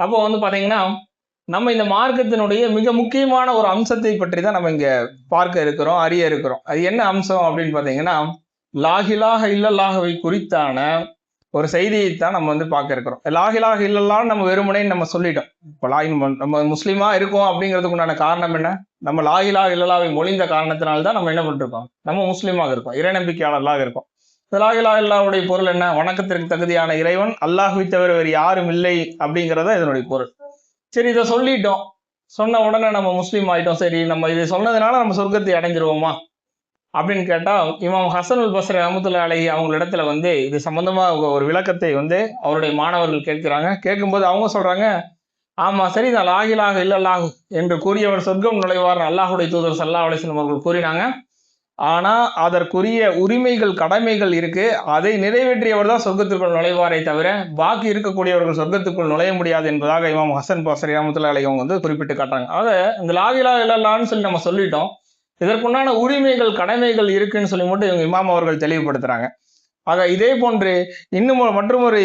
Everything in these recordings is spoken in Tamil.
அப்போ வந்து பார்த்தீங்கன்னா, நம்ம இந்த மார்க்கத்தினுடைய மிக முக்கியமான ஒரு அம்சத்தை பற்றி தான் நம்ம இங்க பார்க்க இருக்கிறோம், அறிய இருக்கிறோம். அது என்ன அம்சம் அப்படின்னு பார்த்தீங்கன்னா, லாஹிலாஹ இல்லல்லாஹவை குறித்தான ஒரு செய்தியைத்தான் நம்ம வந்து பார்க்க இருக்கிறோம். லாஹிலாஹ இல்லல்லான்னு நம்ம வெறுமனே நம்ம சொல்லிட்டோம். இப்போ நம்ம முஸ்லீமா இருக்கோம் அப்படிங்கிறதுக்கு உண்டான காரணம் என்ன? நம்ம லாஹிலாஹ இல்லல்லாவை மொழிந்த காரணத்தினால்தான் நம்ம என்ன பண்ணிருக்கோம்? நம்ம முஸ்லீமாக இருக்கோம், இறைநம்பிக்கையாளர்களாக இருக்கோம். லாஹிலாஹ இல்லல்லாஹ்வுடைய பொருள் என்ன? வணக்கத்திற்கு தகுதியான இறைவன் அல்லாஹ்வை தவிர வேறு யாரும் இல்லை அப்படிங்கிறத இதனுடைய பொருள். சரி, இதை சொல்லிட்டோம், சொன்ன உடனே நம்ம முஸ்லீம் ஆயிட்டோம், சரி நம்ம இதை சொன்னதுனால நம்ம சொர்க்கத்தை அடைஞ்சிருவோமா அப்படின்னு கேட்டா, இமாம் ஹசன் அல் பஸ்ரி ரஹ்மத்துல்லாஹி அலைஹி அவங்களிடத்துல வந்து இது சம்பந்தமா ஒரு விளக்கத்தை வந்து அவருடைய மாணவர்கள் கேட்கிறாங்க. கேட்கும்போது அவங்க சொல்றாங்க, ஆமா சரிதான், லா இலாஹ இல்லல்லாஹ் என்று கூறியவர் சொர்க்கம் நுழைவார் அல்லாஹ்வுடைய தூதர் ஸல்லல்லாஹு அலைஹி வஸல்லம் அவர்கள் கூறினாங்க. ஆனா அதற்குரிய உரிமைகள், கடமைகள் இருக்கு. அதை நிறைவேற்றியவர் தான் சொர்க்கத்திற்குள் நுழைவாரை தவிர பாக்கி இருக்கக்கூடியவர்கள் சொர்க்கத்துக்குள் நுழைய முடியாது என்பதாக இமாம் ஹசன் பஸ்ரி ரஹ்மத்துல்லாஹி அலைஹி அவங்க வந்து குறிப்பிட்டு காட்டுறாங்க. அத இந்த லா இலாஹ இல்லல்லாஹ்னு சொல்லி நம்ம சொல்லிட்டோம், இதற்குண்டான உரிமைகள், கடமைகள் இருக்குன்னு சொல்லி மட்டும் இவங்க இமாம் அவர்கள் தெளிவுபடுத்துறாங்க. ஆக இதே போன்று இன்னும் மற்றொரு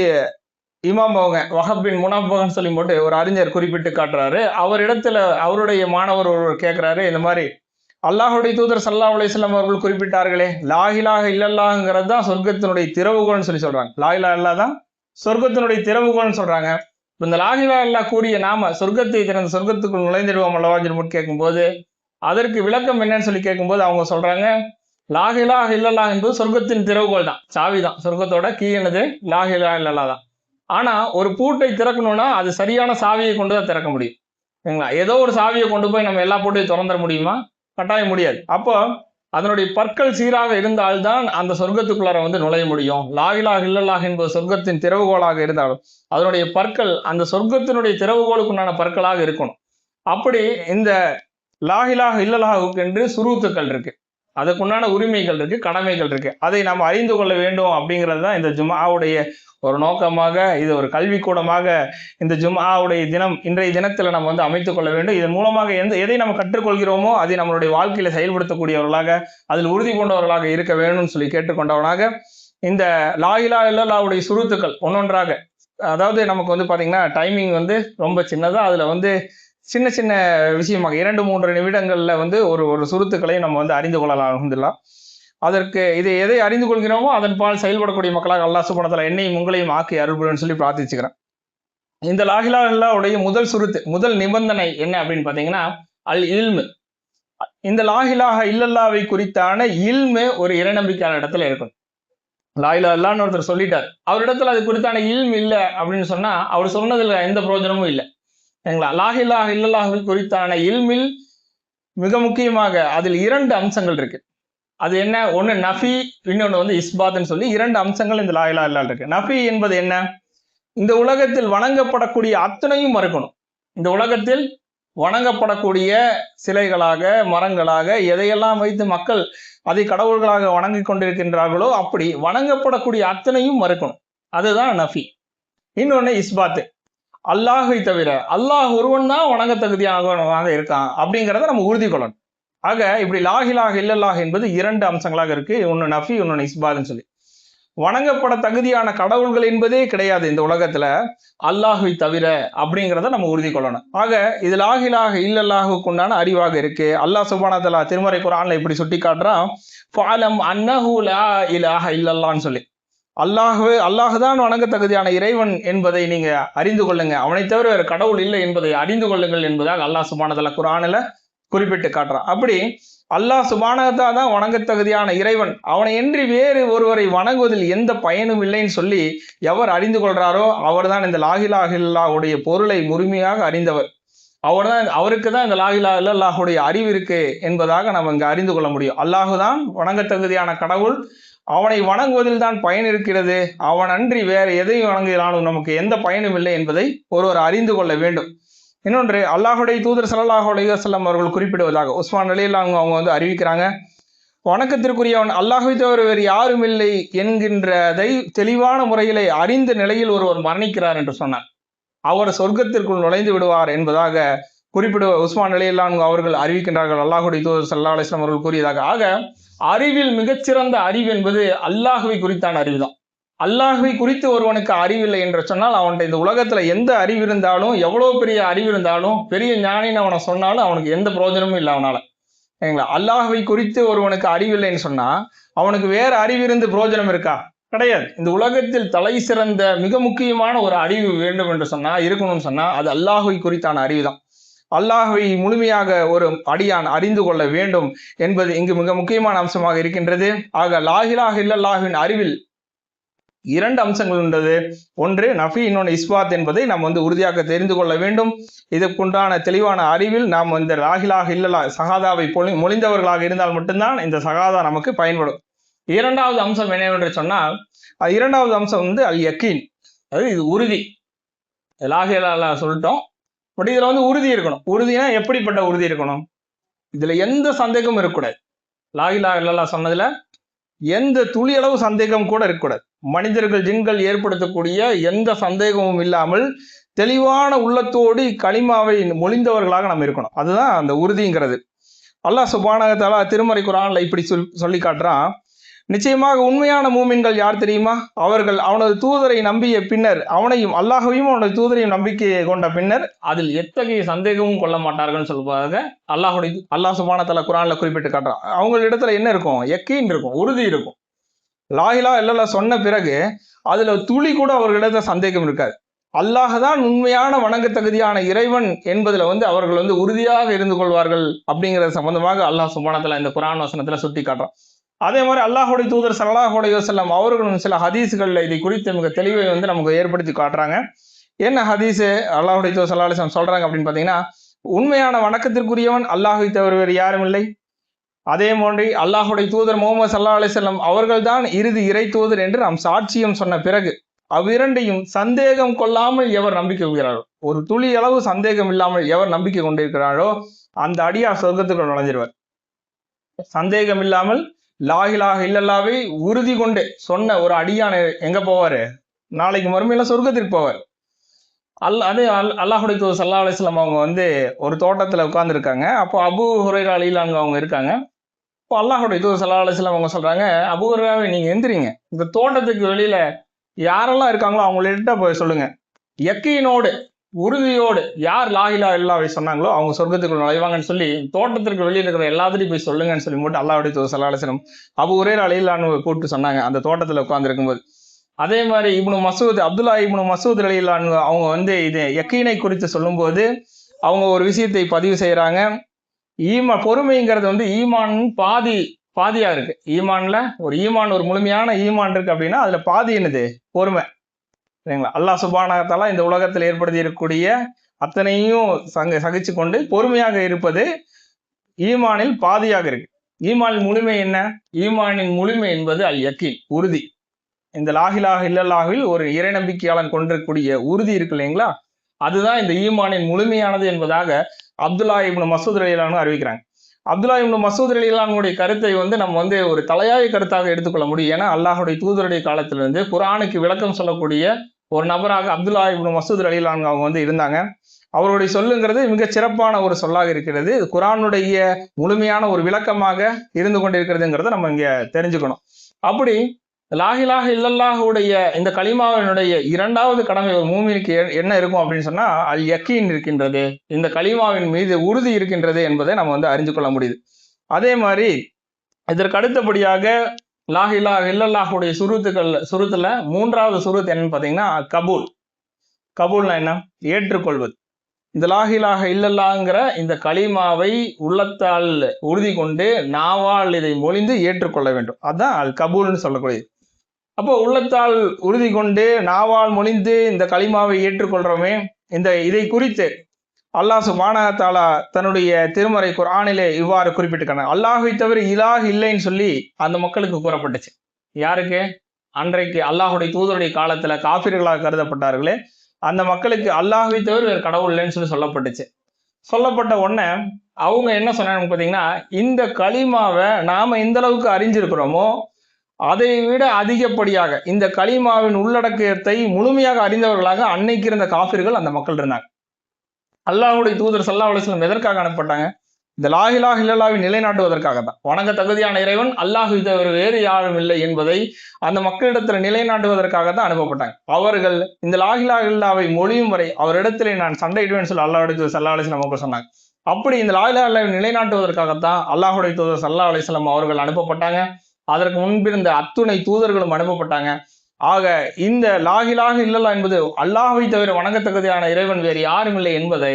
இமாம் அவங்க வஹப் பின் முனாஃபகன்னு சொல்லி போட்டு ஒரு அறிஞர் குறிப்பிட்டு காட்டுறாரு. அவரிடத்துல அவருடைய மாணவர் ஒருவர் கேட்கிறாரு, இந்த மாதிரி அல்லாஹ்வுடைய தூதர் ஸல்லல்லாஹு அலைஹி வஸல்லம் அவர்கள் குறிப்பிட்டார்களே, லா இலாஹ இல்லல்லாஹ்ங்கிறது தான் சொர்க்கத்தினுடைய திறவுகோல்னு சொல்லி சொல்றாங்க. லா இலாஹ இல்லல்லாஹ் தான் சொர்க்கத்தினுடைய திறவுகோல்னு சொல்றாங்க. இந்த லா இலாஹ இல்லல்லாஹ் கூறிய நாம சொர்க்கத்தை திறந்து சொர்க்கத்துக்குள் நுழைந்திடுவோம் அல்லவான்னு மட்டும் கேட்கும்போது, அதற்கு விளக்கம் என்னன்னு சொல்லி கேட்கும்போது அவங்க சொல்றாங்க, லா இலாஹ இல்லல்லாஹ் என்பது சொர்க்கத்தின் திறவுகோல் தான், சாவி தான். சொர்க்கத்தோட கீ என்னது? லா இலாஹ இல்லல்லாஹ் தான். ஆனா ஒரு பூட்டை திறக்கணும்னா அது சரியான சாவியை கொண்டு தான் திறக்க முடியும், சரிங்களா? ஏதோ ஒரு சாவியை கொண்டு போய் நம்ம எல்லா பூட்டையும் திறந்துட முடியுமா? கட்டாயம் முடியாது. அப்போ அதனுடைய பற்கள் சீராக இருந்தால்தான் அந்த சொர்க்கத்துக்குள்ளார வந்து நுழைய முடியும். லா இலாஹ இல்லல்லாஹ் என்பது சொர்க்கத்தின் திறவுகோலாக இருந்தாலும் அதனுடைய பற்கள் அந்த சொர்க்கத்தினுடைய திறவுகோலுக்குண்டான பற்களாக இருக்கணும். அப்படி இந்த லா இலாஹ இல்லல்லாஹுக்கு என்று சுரூத்துக்கள் இருக்கு, அதுக்குண்டான உரிமைகள் இருக்கு, கடமைகள் இருக்கு. அதை நாம் அறிந்து கொள்ள வேண்டும் அப்படிங்கிறது தான் இந்த ஜும்ஆவுடைய ஒரு நோக்கமாக, இது ஒரு கல்விக்கூடமாக இந்த ஜும்ஆவுடைய தினம் இன்றைய தினத்தில் நம்ம வந்து அமைத்துக் கொள்ள வேண்டும். இதன் மூலமாக எதை நம்ம கற்றுக்கொள்கிறோமோ அதை நம்மளுடைய வாழ்க்கையில செயல்படுத்தக்கூடியவர்களாக, அதில் உறுதி கொண்டவர்களாக இருக்க வேணும்னு சொல்லி கேட்டுக்கொண்டவனாக, இந்த லா இலாஹ இல்லல்லாஹுடைய சுரூத்துக்கள் ஒன்னொன்றாக, அதாவது நமக்கு வந்து பாத்தீங்கன்னா டைமிங் வந்து ரொம்ப சின்னதா, அதுல வந்து சின்ன சின்ன விஷயமாக 2-3 நிமிடங்கள்ல வந்து ஒரு சுருத்துக்களை நம்ம வந்து அறிந்து கொள்ளலாம். அல்ஹம்துலில்லாஹ். அதற்கு எதை அறிந்து கொள்கிறோமோ அதன் பால் செயல்படக்கூடிய மக்களாக அல்லாஹ் சுப்ஹானஹு வ தஆலா என்னையும் உங்களையும் ஆக்கி அருள்புரின்னு சொல்லி பிரார்த்திச்சுக்கிறேன். இந்த லா இலாஹ இல்லல்லாஹுடைய முதல் சுருத்து, முதல் நிபந்தனை என்ன அப்படின்னு பாத்தீங்கன்னா அல் இல்மு. இந்த லா இலாஹ இல்லல்லாஹ்வை குறித்தான இல்மு ஒரு இறைநம்பிக்கையாளர் இடத்துல இருக்கும். லா இலாஹ இல்லல்லாஹ்னு ஒருத்தர் சொல்லிட்டார், அவரிடத்துல அது குறித்தான இல்மு இல்ல அப்படின்னு சொன்னா அவர் சொன்னதுல எந்த பிரயோஜனமும் இல்லை, சரிங்களா? லா இலாஹ இல்லல்லாஹ் குறித்தான இல்மில் மிக முக்கியமாக அதில் 2 அம்சங்கள் இருக்கு. அது என்ன? ஒன்னு நஃபி, இன்னொன்னு வந்து இஸ்பாத்னு சொல்லி 2 அம்சங்கள் இந்த லா இலாஹ இல்லல்லாஹ் இருக்கு. நஃபி என்பது என்ன? இந்த உலகத்தில் வணங்கப்படக்கூடிய அத்தனையும் மறுக்கணும். இந்த உலகத்தில் வணங்கப்படக்கூடிய சிலைகளாக, மரங்களாக, எதையெல்லாம் வைத்து மக்கள் அதை கடவுள்களாக வணங்கிக் கொண்டிருக்கின்றார்களோ அப்படி வணங்கப்படக்கூடிய அத்தனையும் மறுக்கணும். அதுதான் நஃபி. இன்னொன்னு இஸ்பாத், அல்லாஹை தவிர அல்லாஹ் ஒருவன் தான் வணங்க தகுதியானவனாக இருக்கான் அப்படிங்கிறத நம்ம உறுதி கொள்ளணும். ஆக இப்படி லா இலாஹ இல்லல்லாஹ் என்பது 2 அம்சங்களாக இருக்கு. ஒன்னு நஃபி, இன்னொன்னு இஸ்பாத்னு சொல்லி. வணங்கப்பட தகுதியான கடவுள்கள் என்பதே கிடையாது இந்த உலகத்துல அல்லாஹை தவிர அப்படிங்கிறத நம்ம உறுதி கொள்ளணும். ஆக இது லா இலாஹ இல்லல்லாஹுக்கு உண்டான அறிவாக இருக்கு. அல்லாஹ் சுப்ஹானஹு வ தஆலா திருமறை குர்ஆன்ல இப்படி சுட்டி காட்டுறான், ஃபஅலம் அன்னஹு லா இலாஹ இல்லல்லாஹ்னு சொல்லி. அல்லாஹ் தான் வணங்க தகுதியான இறைவன் என்பதை நீங்க அறிந்து கொள்ளுங்க, அவனை தவிர வேறு கடவுள் இல்லை என்பதை அறிந்து கொள்ளுங்கள் என்பதாக அல்லாஹ் சுப்ஹானஹு வ தஆலா குர்ஆன்ல குறிப்பிட்டு காட்டுறான். அப்படி அல்லாஹ் சுப்ஹானஹு வ தஆலா தான் வணங்க தகுதியான இறைவன், அவனை என்று வேறு ஒருவரை வணங்குவதில் எந்த பயனும் இல்லைன்னு சொல்லி எவர் அறிந்து கொள்றாரோ அவர்தான் இந்த லா இலாஹ இல்லல்லாஹுடைய பொருளை முழுமையாக அறிந்தவர். அவருக்கு தான் இந்த லா இலாஹ இல்லல்லாஹுடைய அறிவு இருக்கு என்பதாக நம்ம இங்க அறிந்து கொள்ள முடியும். அல்லாஹ் தான் வணங்க தகுதியான கடவுள், அவனை வணங்குவதில் தான் பயன் இருக்கிறது, அவன் அன்றி வேற எதையும் வணங்கினாலும் நமக்கு எந்த பயனும் இல்லை என்பதை ஒருவர் அறிந்து கொள்ள வேண்டும். இன்னொன்று, அல்லாஹுடைய தூதர் ஸல்லல்லாஹு அலைஹி வஸல்லம் அவர்கள் குறிப்பிடுவதாக உஸ்மான் ரலியல்லாஹு அன்ஹு அவங்க வந்து அறிவிக்கிறாங்க, வணக்கத்திற்குரியவன் அல்லாஹ்வை தவிர வேறு யாரும் இல்லை என்கின்றதை தெளிவான முறையிலே அறிந்த நிலையில் ஒருவர் மரணிக்கிறார் என்று சொன்னார், அவர் சொர்க்கத்திற்குள் நுழைந்து விடுவார் என்பதாக உஸ்மான் ரலியல்லாஹு அன்ஹு அவர்கள் அறிவிக்கின்றார்கள், அல்லாஹுடைய தூதர் ஸல்லல்லாஹு அலைஹி வஸல்லம் அவர்கள் கூறியதாக. ஆக அறிவில் மிகச்சிறந்த அறிவு என்பது அல்லாஹ்வை குறித்தான அறிவு தான். அல்லாஹ்வை குறித்து ஒருவனுக்கு அறிவில்லை என்று சொன்னால் அவன்கிட்ட இந்த உலகத்துல எந்த அறிவு இருந்தாலும், எவ்வளவு பெரிய அறிவு இருந்தாலும், பெரிய ஞானின்னு அவனை சொன்னாலும் அவனுக்கு எந்த பிரயோஜனமும் இல்லை அவனால. சரிங்களா? அல்லாஹ்வை குறித்து ஒருவனுக்கு அறிவில்லைன்னு சொன்னா அவனுக்கு வேற அறிவு இருந்து பிரயோஜனம் இருக்கா? கிடையாது. இந்த உலகத்தில் தலை சிறந்த மிக முக்கியமான ஒரு அறிவு வேண்டும் என்று சொன்னா, இருக்கணும்னு சொன்னா அது அல்லாஹ்வை குறித்தான அறிவு தான். அல்லாஹ்வை முழுமையாக ஒரு அடியான் அறிந்து கொள்ள வேண்டும் என்பது இங்கு மிக முக்கியமான அம்சமாக இருக்கின்றது. ஆக லா இலாஹ இல்லல்லாஹ்வின் அறிவில் 2 அம்சங்கள் உள்ளது. ஒன்று நஃபி, இன்னொன்று இஸ்பாத் என்பதை நாம் உறுதியாக தெரிந்து கொள்ள வேண்டும். இதற்குண்டான தெளிவான அறிவில் நாம் இந்த லா இலாஹ இல்லல்லாஹ் சகாதாவை மொழிந்தவர்களாக இருந்தால் மட்டும்தான் இந்த சகாதா நமக்கு பயன்படும். 2வது அம்சம் என்னவென்று சொன்னால், 2வது அம்சம் அல் யக்கீன், அது இது உறுதி. லா இலாஹ இல்லல்லாஹ் சொல்லிட்டோம், பட் இதுல உறுதி இருக்கணும். உறுதினா எப்படிப்பட்ட உறுதி இருக்கணும்? இதுல எந்த சந்தேகமும் இருக்கக்கூடாது. லா இலாஹ இல்லல்லாஹ் சொன்னதுல எந்த துளி அளவு சந்தேகம் கூட இருக்கக்கூடாது. மனிதர்கள் ஜின்கள் ஏற்படுத்தக்கூடிய எந்த சந்தேகமும் இல்லாமல் தெளிவான உள்ளத்தோடு களிமாவை மொழிந்தவர்களாக நம்ம இருக்கணும். அதுதான் அந்த உறுதிங்கிறது. அல்லாஹ் சுப்ஹானஹு வ தஆலா திருமறை குர்ஆன்ல இப்படி சொல்லி காட்டுறான். நிச்சயமாக உண்மையான மூமின்கள் யார் தெரியுமா? அவர்கள் அவனது தூதரை நம்பிய பின்னர், அவனையும் அல்லாஹையும் அவனது தூதரையும் நம்பிக்கை கொண்ட பின்னர் அதில் எத்தகைய சந்தேகமும் கொள்ள மாட்டார்கள் சொல்லுவாங்க. அல்லாஹ் சுப்ஹானஹு வ தஆலா குர்ஆன்ல குறிப்பிட்டு காட்டுறான். அவங்க இடத்துல என்ன இருக்கும்? யக்கீன் இருக்கும், உறுதி இருக்கும். லா இலாஹ இல்லல்லாஹ் சொன்ன பிறகு அதுல துளி கூட அவர்களிடத்துல சந்தேகம் இருக்காது. அல்லாஹ் தான் உண்மையான வணங்க தகுதியான இறைவன் என்பதுல அவர்கள் உறுதியாக இருந்து கொள்வார்கள். அப்படிங்கிறது சம்பந்தமாக அல்லாஹ் சுப்ஹானஹு வ தஆலா இந்த குர்ஆன் வசனத்துல சுட்டி காட்டுறான். அதே மாதிரி அல்லாஹ்வுடைய தூதர் ஸல்லல்லாஹு அலைஹி வஸல்லம் அவர்களும் சில ஹதீஸ்களில் இதை குறித்து மிக தெளிவை நமக்கு ஏற்படுத்தி காட்டுறாங்க. என்ன ஹதீஸ் அல்லாஹ்வுடைய தூதர் ஸல்லல்லாஹு அலைஹி வஸல்லம் சொல்றாங்க அப்படின்னு பார்த்தீங்கன்னா, உண்மையான வணக்கத்திற்குரியவன் அல்லாஹ்வை தவிர வேறு யாரும் இல்லை. அதே மாதிரி அல்லாஹ்வுடைய தூதர் முஹம்மது ஸல்லல்லாஹு அலைஹி வஸல்லம் அவர்கள் தான் இறுதி இறை தூதர் என்று நாம் சாட்சியம் சொன்ன பிறகு அவ்விரண்டையும் சந்தேகம் கொள்ளாமல் எவர் நம்பிக்கை கொள்கிறாரோ, ஒரு துளி அளவு சந்தேகம் இல்லாமல் எவர் நம்பிக்கை கொண்டிருக்கிறாரோ அந்த அடியார் சொர்க்கத்துக்குள் நுழைஞ்சிருவார். சந்தேகம் இல்லாமல் லா இலாஹ இல்லல்லாஹ்வை உறுதி கொண்டு சொன்ன ஒரு அடியான் எங்க போவாரு? நாளைக்கு மறுமையில சொர்க்கத்திற்கு போவார். அல்லாஹ்வுடைய தூதர் ஸல்லல்லாஹு அலைஹி வஸல்லம் அவங்க ஒரு தோட்டத்துல உட்கார்ந்துருக்காங்க. அப்போ அபூ ஹுரைரா ரலியல்லாஹு அவங்க இருக்காங்க. இப்போ அல்லாஹ்வுடைய தூதர் ஸல்லல்லாஹு அலைஹி வஸல்லம் அவங்க சொல்றாங்க, அபூ ஹுரைராவே நீங்க எந்திரிங்க, இந்த தோட்டத்துக்கு வெளியில யாரெல்லாம் இருக்காங்களோ அவங்கள்ட்ட போய் சொல்லுங்க, யக்கீனோடு உறுதியோடு யார் லா இலாஹ இல்லல்லாஹ்வை சொன்னாங்களோ அவங்க சொர்க்கத்துக்குள் நுழைவாங்கன்னு சொல்லி தோட்டத்திற்கு வெளியில் இருக்கிற எல்லாத்தையும் போய் சொல்லுங்கன்னு சொல்லி மட்டும் அல்லாஹ்வுடைய தூதர் ஸல்லல்லாஹு அலைஹி வஸல்லம் அபூ ஹுரைரா ரலியல்லாஹு கூப்பிட்டு சொன்னாங்க அந்த தோட்டத்துல உட்கார்ந்து இருக்கும்போது. அதே மாதிரி அப்துல்லா இப்னு மசூத் ரலியல்லாஹு அவங்க இது யக்கீனை குறித்து சொல்லும்போது அவங்க ஒரு விஷயத்தை பதிவு செய்யறாங்க. பொறுமைங்கிறது ஈமான் பாதியா இருக்கு. ஈமான்ல ஒரு முழுமையான ஈமான் இருக்கு அப்படின்னா அதுல பாதி என்னது? பொறுமை. சரிங்களா? அல்லாஹ் சுப்ஹானஹு வ தஆலா இந்த உலகத்தில் ஏற்படுத்தி இருக்கக்கூடிய அத்தனையும் சகிச்சு கொண்டு பொறுமையாக இருப்பது ஈமானில் பாதியாக இருக்கு. ஈமானின் முழுமை என்ன? ஈமானின் முழுமை என்பது அல் யக்கீன், உறுதி. இந்த லா இலாஹ இல்லல்லாஹ்வில் ஒரு இறை நம்பிக்கையாளன் கொண்டிருக்கக்கூடிய உறுதி இருக்கு இல்லைங்களா, அதுதான் இந்த ஈமானின் முழுமையானது என்பதாக அப்துல்லா இப்னு மசூத் ரலியல்லாஹு அறிவிக்கிறாங்க. அப்துல்லா இப்னு மசூத் ரலியல்லாஹுடைய கருத்தை நம்ம ஒரு தலையாய கருத்தாக எடுத்துக்கொள்ள முடியும். ஏன்னா அல்லாஹ்வுடைய தூதருடைய காலத்திலிருந்து குர்ஆனுக்கு விளக்கம் சொல்லக்கூடிய ஒரு நபராக அப்துல்லா இப்னு மசூத் ரலியல்லாஹு அவங்க இருந்தாங்க. அவருடைய சொல்லுங்கிறது மிகச் சிறப்பான ஒரு சொல்லாக இருக்கிறது. குர்ஆனுடைய முழுமையான ஒரு விளக்கமாக இருந்து கொண்டிருக்கிறதுங்கிறத நம்ம இங்க தெரிஞ்சுக்கணும். அப்படி லா இலாஹ இல்லல்லாஹுடைய இந்த கலிமாவினுடைய 2வது கடமை ஒரு மூமினுக்கு என்ன இருக்கும் அப்படின்னு சொன்னா அல் யக்கீன் இருக்கின்றது, இந்த கலிமாவின் மீது உறுதி இருக்கின்றது என்பதை நம்ம அறிஞ்சு கொள்ள முடியுது. அதே மாதிரி இதற்கு அடுத்தபடியாக லா இலாஹ இல்லல்லாஹுடைய சுருத்துல 3வது சுருத் என்னன்னு பார்த்தீங்கன்னா கபூல். கபூல்னா என்ன? ஏற்றுக்கொள்வது. இந்த லா இலாஹ இல்லல்லாஹ்ங்கிற இந்த கலிமாவை உள்ளத்தால் உறுதி கொண்டு நாவால் இதை மொழிந்து ஏற்றுக்கொள்ள வேண்டும். அதுதான் அல் கபூல்னு சொல்லக்கூடியது. அப்போ உள்ளத்தால் உறுதி கொண்டு நாவால் மொழிந்து இந்த கலிமாவை ஏற்றுக்கொள்றோமே, இதை குறித்து அல்லாஹ் சுப்ஹானஹு வ தஆலா தன்னுடைய திருமறை குர்ஆனிலே இவ்வாறு குறிப்பிட்டிருக்காங்க. அல்லாஹ்வை தவிர இலாஹ் இல்லைன்னு சொல்லி அந்த மக்களுக்கு கூறப்பட்டுச்சு. யாருக்கு? அன்றைக்கு அல்லாஹ்வுடைய தூதருடைய காலத்துல காஃபிர்களாக கருதப்பட்டார்களே அந்த மக்களுக்கு அல்லாஹ்வை தவிர வேறு கடவுள் இல்லைன்னு சொல்லப்பட்டுச்சு. சொல்லப்பட்ட உடனே அவங்க என்ன சொன்னாங்க பார்த்தீங்கன்னா, இந்த கலிமாவை நாம எந்த அளவுக்கு அறிஞ்சிருக்கிறோமோ அதை விட அதிகப்படியாக இந்த கலிமாவின் உள்ளடக்கத்தை முழுமையாக அறிந்தவர்களாக அன்னைக்கு இருந்த காஃபிர்கள் அந்த மக்கள் இருந்தாங்க. அல்லாஹ்வுடைய தூதர் ஸல்லல்லாஹு அலைஹி வஸல்லம் எதற்காக அனுப்பப்பட்டாங்க? இந்த லா இலாஹ இல்லல்லாஹ்வை நிலைநாட்டுவதற்காக தான். வணங்க தகுதியான இறைவன் அல்லாஹ் தவிர வேறு யாரும் இல்லை என்பதை அந்த மக்களிடத்துல நிலைநாட்டுவதற்காக தான் அனுப்பப்பட்டாங்க. அவர்கள் இந்த லா இலாஹ இல்லல்லாஹ்வை மொழியும் வரை அவரிடத்திலே நான் சண்டையிடுவேன்னு சொல்லி அல்லாஹ்வுடைய தூதர் ஸல்லல்லாஹு அலைஹி வஸல்லம் அவங்க சொன்னாங்க. அப்படி இந்த லா இலாஹ இல்லல்லாஹ்வை நிலைநாட்டுவதற்காகத்தான் அல்லாஹ்வுடைய தூதர் ஸல்லல்லாஹு அலைஹி வஸல்லம் அவர்கள் அனுப்பப்பட்டாங்க. அதற்கு முன்பிருந்த அத்துணை தூதர்களும் அனுப்பப்பட்டாங்க. ஆக இந்த லா இலாஹ இல்லல்லாஹ் என்பது அல்லாஹ்வை தவிர வணங்கத்தகுதியான இறைவன் வேறு யாரும் இல்லை என்பதை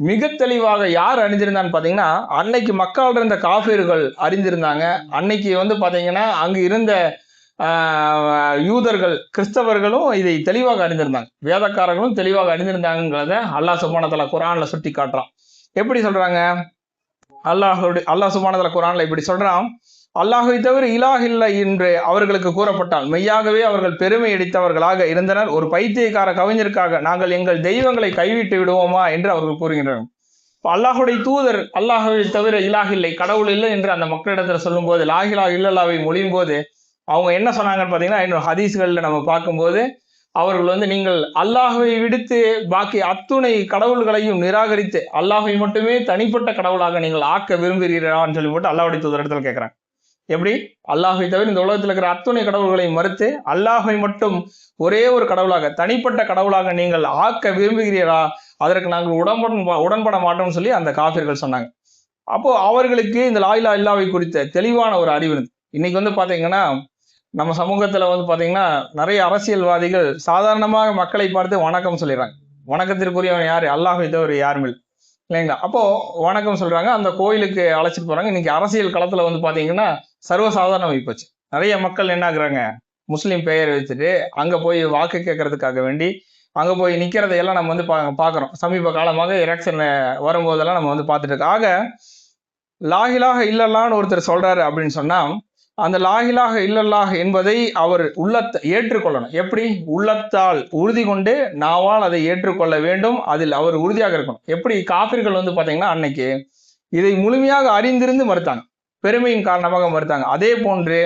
மிக தெளிவாக யார் அறிந்திருந்தான்னு பாத்தீங்கன்னா, அன்னைக்கு மக்காவில் இருந்த காஃபிர்கள் அறிந்திருந்தாங்க. அன்னைக்கு பாத்தீங்கன்னா அங்கு இருந்த யூதர்கள் கிறிஸ்தவர்களும் இதை தெளிவாக அறிந்திருந்தாங்க. வேதக்காரர்களும் தெளிவாக அறிந்திருந்தாங்கிறத அல்லாஹ் சுப்ஹானஹு வ தஆலா குர்ஆன்ல சுட்டி காட்டுறான். எப்படி சொல்றாங்க? அல்லாஹ் சுப்ஹானஹு வ தஆலா குர்ஆன்ல இப்படி சொல்றான், அல்லாஹ்வை தவிர இலாஹ் இல்லை என்று அவர்களுக்கு கூறப்பட்டால் மெய்யாகவே அவர்கள் பெருமை அடித்தவர்களாக இருந்தனர். ஒரு பைத்தியக்கார கவிஞருக்காக நாங்கள் எங்கள் தெய்வங்களை கைவிட்டு விடுவோமா என்று அவர்கள் கூறுகின்றனர். அல்லாஹுடைய தூதர் அல்லாஹ்வை தவிர இலாஹ் இல்லை, கடவுள் இல்லை என்று அந்த மக்களிடத்துல சொல்லும் போது, லா இலாஹ இல்லல்லாஹ்வை மொழியும் போது அவங்க என்ன சொன்னாங்கன்னு பாத்தீங்கன்னா, இன்னும் ஹதீஸ்கள்ல நம்ம பார்க்கும்போது அவர்கள் நீங்கள் அல்லாஹ்வை விடுத்து பாக்கி அத்துணை கடவுள்களையும் நிராகரித்து அல்லாஹ்வை மட்டுமே தனிப்பட்ட கடவுளாக நீங்கள் ஆக்க விரும்புகிறீர்களான்னு சொல்லி போட்டு அல்லாஹ்வுடைய தூதர் இடத்துல கேட்கிறாங்க. எப்படி? அல்லாஹ்வை தவிர இந்த உலகத்தில் இருக்கிற அத்துணை கடவுள்களை மறுத்து அல்லாஹ்வை மட்டும் ஒரே ஒரு கடவுளாக தனிப்பட்ட கடவுளாக நீங்கள் ஆக்க விரும்புகிறீரா? அதற்கு நாங்கள் உடன்பட மாட்டோம்னு சொல்லி அந்த காஃபிர்கள் சொன்னாங்க. அப்போ அவர்களுக்கு இந்த லா இலாஹ இல்லல்லாஹ்வை குறித்த தெளிவான ஒரு அறிவு இருந்தது. இன்னைக்கு பாத்தீங்கன்னா நம்ம சமூகத்துல பாத்தீங்கன்னா நிறைய அரசியல்வாதிகள் சாதாரணமாக மக்களை பார்த்து வணக்கம் சொல்லிடுறாங்க. வணக்கத்திற்குரியவன் யாரு? அல்லாஹ்வை தவிர யாரும் இல்லை, இல்லைங்களா? அப்போ வணக்கம் சொல்றாங்க, அந்த கோயிலுக்கு அழைச்சிட்டு போறாங்க. இன்னைக்கு அரசியல் களத்துல பாத்தீங்கன்னா சர்வசாதாரணம் ஆகிப்போச்சு. நிறைய மக்கள் என்ன ஆகுறாங்க, முஸ்லீம் பெயர் வச்சுட்டு அங்க போய் வாக்கு கேட்கறதுக்காக வேண்டி அங்க போய் நிக்கிறதையெல்லாம் நம்ம பாக்குறோம். சமீப காலமாக எலெக்ஷன் வரும்போதெல்லாம் நம்ம பார்த்துட்டு இருக்கோம். ஆக லா இலாஹ இல்லல்லாஹ்னு ஒருத்தர் சொல்றாரு அப்படின்னு சொன்னா, அந்த லா இலாஹ இல்லல்லாஹ் என்பதை அவர் உள்ளத்தை ஏற்றுக்கொள்ளணும். எப்படி? உள்ளத்தால் உறுதி கொண்டு நாவால் அதை ஏற்றுக்கொள்ள வேண்டும். அதில் அவர் உறுதியாக இருக்கணும். எப்படி? காஃபிர்கள் பாத்தீங்கன்னா அன்னைக்கு இதை முழுமையாக அறிந்திருந்து மறுத்தாங்க, பெருமையின் காரணமாக மறுத்தாங்க. அதே போன்று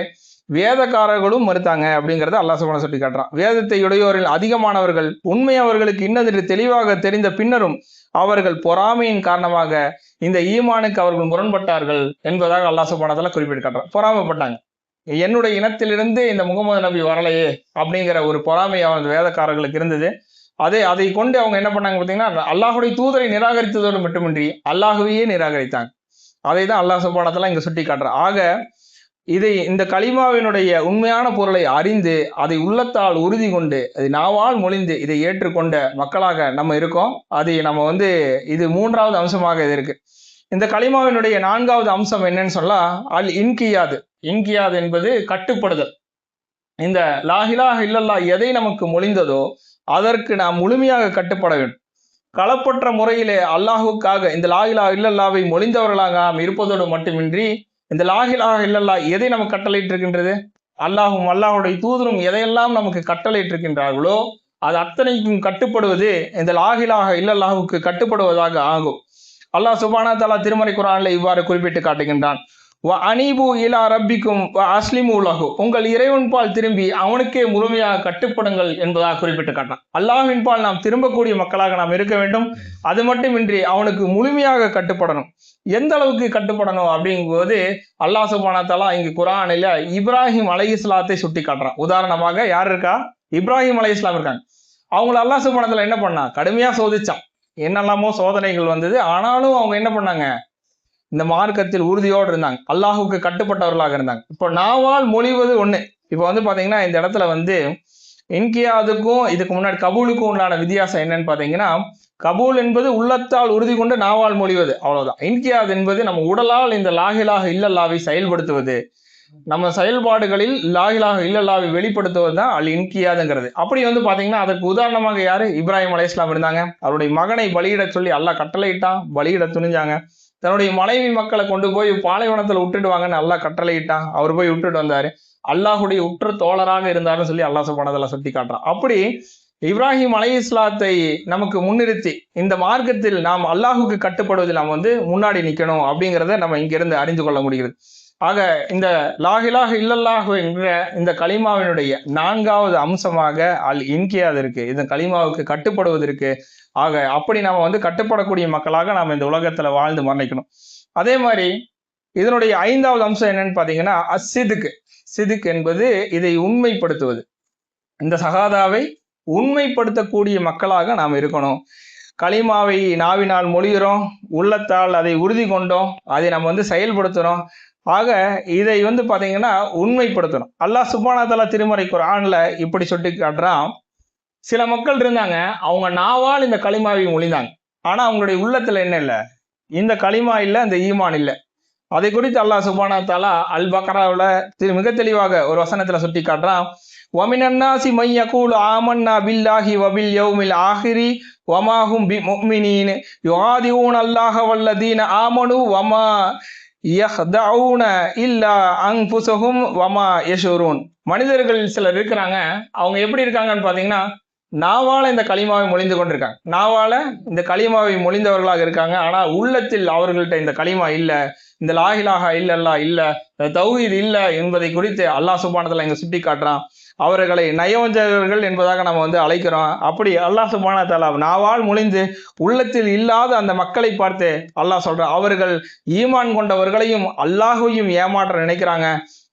வேதக்காரர்களும் மறுத்தாங்க அப்படிங்கறத அல்லாஹ் சுப்ஹானஹு சொல்லி காட்டுறான். வேதத்தை உடையோரில் அதிகமானவர்கள் உண்மை அவர்களுக்கு இன்னதென்று தெளிவாக தெரிந்த பின்னரும் அவர்கள் பொறாமையின் காரணமாக இந்த ஈமானுக்கு அவர்கள் முரண்பட்டார்கள் என்பதாக அல்லாஹ் சுப்ஹானஹு வ குறிப்பிட்டு காட்டுறான். பொறாமைப்பட்டாங்க. என்னுடைய இனத்திலிருந்து இந்த முகமது நபி வரலையே அப்படிங்கிற ஒரு பொறாமை வேதக்காரர்களுக்கு இருந்தது. அதை கொண்டு அவங்க என்ன பண்ணாங்க பார்த்தீங்கன்னா, அல்லாஹுடைய தூதரை நிராகரித்ததோடு மட்டுமின்றி அல்லாஹுவையே நிராகரித்தாங்க. அதை தான் அல்லாஹ் சுப்ஹானஹு வ தஆலா இங்க சுட்டி காட்டுறான். ஆக இந்த கலிமாவினுடைய உண்மையான பொருளை அறிந்து அதை உள்ளத்தால் உறுதி கொண்டு அதை நாவால் மொழிந்து இதை ஏற்றுக்கொண்ட மக்களாக நம்ம இருக்கோம். அது நம்ம இது மூன்றாவது அம்சமாக இது இருக்கு. இந்த கலிமாவினுடைய நான்காவது அம்சம் என்னன்னு சொல்லா, அல் இன்கியாது. இன்கியாது என்பது கட்டுப்படுதல். இந்த லா இலாஹ இல்லல்லாஹ் எதை நமக்கு மொழிந்ததோ அதற்கு நாம் முழுமையாக கட்டுப்பட வேண்டும். களப்பற்ற முறையிலே அல்லாஹுக்காக இந்த லா இலாஹ இல்லல்லாஹ்வை மொழிந்தவர்களாக நாம் இருப்பதோடு மட்டுமின்றி, இந்த லா இலாஹ இல்லல்லாஹ் எதை நமக்கு கட்டளையிட்டு இருக்கின்றது, அல்லாஹும் அல்லாஹுடைய தூதரும் எதையெல்லாம் நமக்கு கட்டளையிட்டு இருக்கின்றார்களோ அது அத்தனைக்கும் கட்டுப்படுவது இந்த லா இலாஹ இல்லல்லாஹுக்கு கட்டுப்படுவதாக ஆகும். அல்லாஹ் சுப்ஹானஹு வ தஆலா திருமறை குர்ஆனில் இவ்வாறு குறிப்பிட்டு காட்டுகின்றான், வ அனீபு இலா ரப்பிக்கும் வ அஸ்லிமு லஹு, உங்கள் இறைவன் பால் திரும்பி அவனுக்கே முழுமையாக கட்டுப்படுங்கள் என்பதாக குறிப்பிட்டு காட்டான். அல்லாஹ்வின் பால் நாம் திரும்பக்கூடிய மக்களாக நாம் இருக்க வேண்டும். அது மட்டுமின்றி அவனுக்கு முழுமையாக கட்டுப்படணும். எந்த அளவுக்கு கட்டுப்படணும் அப்படிங்கும்போது அல்லாஹ் சுப்ஹானஹு வ தஆலா இங்கு குர்ஆனில் இப்ராஹிம் அலைஹிஸ்ஸலாத்தை சுட்டி காட்டுறான். உதாரணமாக யார் இருக்கா? இப்ராஹிம் அலைஹிஸ்ஸலாம் இருக்காங்க. அவங்கள அல்லாஹ் சுப்ஹானஹு வ தஆலா என்ன பண்ணா? கடுமையா சோதிச்சான். என்னெல்லாமோ சோதனைகள் வந்தது. ஆனாலும் அவங்க என்ன பண்ணாங்க? இந்த மார்க்கத்தில் உறுதியோடு இருந்தாங்க, அல்லாஹுக்கு கட்டுப்பட்டவர்களாக இருந்தாங்க. இப்போ நாவால் மொழிவது ஒண்ணு. இப்போ பாத்தீங்கன்னா இந்த இடத்துல இன்கியாதுக்கும் இதுக்கு முன்னாடி கபூலுக்கும் உண்டான வித்தியாசம் என்னன்னு பாத்தீங்கன்னா, கபூல் என்பது உள்ளத்தால் உறுதி கொண்டு நாவால் மொழிவது, அவ்வளவுதான். இன்கியாத் என்பது நம்ம உடலால் இந்த லா இலாஹ இல்லல்லாஹ்வை செயல்படுத்துவது, நம்ம செயல்பாடுகளில் லா இலாஹ இல்லல்லாஹ்வை வெளிப்படுத்துவது தான் அல் இன்கியாதுங்கிறது. அப்படி பாத்தீங்கன்னா அதற்கு உதாரணமாக யாரு? இப்ராஹிம் அலைஹிஸ்ஸலாம் இருந்தாங்க. அவருடைய மகனை பலியிட சொல்லி அல்லாஹ் கட்டளையிட்டான், பலியிட துணிஞ்சாங்க. தன்னுடைய மனைவி மக்களை கொண்டு போய் பாலைவனத்துல விட்டுடுவாங்கன்னு அல்லாஹ் கட்டளையிட்டான். அவர் போய் விட்டுட்டு வந்தாரு. அல்லாஹுடைய உற்ற தோழராக இருந்தாருன்னு சொல்லி அல்லாஹ் சுப்ஹானஹு வ தஆலா சுட்டி காட்டுறான். அப்படி இப்ராஹிம் அலைஹிஸ்ஸலாத்தை நமக்கு முன்னிறுத்தி இந்த மார்க்கத்தில் நாம் அல்லாஹுக்கு கட்டுப்படுவதில் நாம் முன்னாடி நிக்கணும் அப்படிங்கிறத நம்ம இங்கிருந்து அறிந்து கொள்ள முடிகிறது. ஆக இந்த லா இலாஹ இல்லல்லாஹ் என்ற இந்த கலிமாவினுடைய நான்காவது அம்சமாக அல் இன்கியாத் இருக்கு. இந்த கலிமாவுக்கு கட்டுப்படுவதற்கு. ஆக அப்படி நாம கட்டுப்படக்கூடிய மக்களாக நாம் இந்த உலகத்துல வாழ்ந்து மரணிக்கணும். அதே மாதிரி இதனுடைய 5வது அம்சம் என்னன்னு பார்த்தீங்கன்னா சிதுக்கு என்பது இதை உண்மைப்படுத்துவது. இந்த ஷஹாதாவை உண்மைப்படுத்தக்கூடிய மக்களாக நாம் இருக்கணும். கலிமாவை நாவினால் மொழிகிறோம், உள்ளத்தால் அதை உறுதி கொண்டோம், அதை நம்ம செயல்படுத்துகிறோம். ஆக இதை பார்த்தீங்கன்னா உண்மைப்படுத்தணும். அல்லாஹ் சுப்ஹானஹு வ தஆலா திருமறை குர்ஆன்ல இப்படி சொல்லி காட்டுறான். சில மக்கள் இருந்தாங்க, அவங்க நாவால் இந்த கலிமாவை மொழிந்தாங்க, ஆனால் அவங்களுடைய உள்ளத்தில் என்ன இல்லை? இந்த கலிமா இல்லை, அந்த ஈமான் இல்லை. அதை குறித்து அல்லாஹ் சுப்ஹானஹு வ தஆலா அல் பக்ராவில் மிக தெளிவாக ஒரு வசனத்தில் சுட்டி காட்டுறான். وَمِنَ النَّاسِ مَن يَقُولُ آمَنَّا بِاللَّهِ وَبِالْيَوْمِ الْآخِرِ وَمَا هُمْ بِمُؤْمِنِينَ يُخَادِعُونَ اللَّهَ وَالَّذِينَ آمَنُوا وَمَا يَخْدَعُونَ إِلَّا أَنفُسَهُمْ وَمَا يَشْعُرُونَ. மனிதர்கள் சிலர் இருக்கிறாங்க, அவங்க எப்படி இருக்காங்கன்னு பார்த்தீங்கன்னா, நாவால இந்த கலிமாவை மொழிந்து கொண்டிருக்காங்க, நாவால இந்த கலிமாவை மொழிந்தவர்களாக இருக்காங்க. ஆனால் உள்ளத்தில் அவர்கள்ட்ட இந்த கலிமா இல்லை, இந்த லா இலாஹா இல்லல்லாஹ் இல்லை, தௌஹீத் இல்லை என்பதை குறித்து அல்லாஹ் சுப்ஹானஹு வ தஆலா இங்கே சுட்டி காட்டுறான். அவர்களை நயவஞ்சகர்கள் என்பதாக நம்ம அழைக்கிறோம். அப்படி அல்லாஹ் சுப்ஹானஹு வ தஆலா நாவால் மொழிந்து உள்ளத்தில் இல்லாத அந்த மக்களை பார்த்து அல்லாஹ் சொல்றான், அவர்கள் ஈமான் கொண்டவர்களையும் அல்லாஹையும் ஏமாற்ற நினைக்கிறாங்க,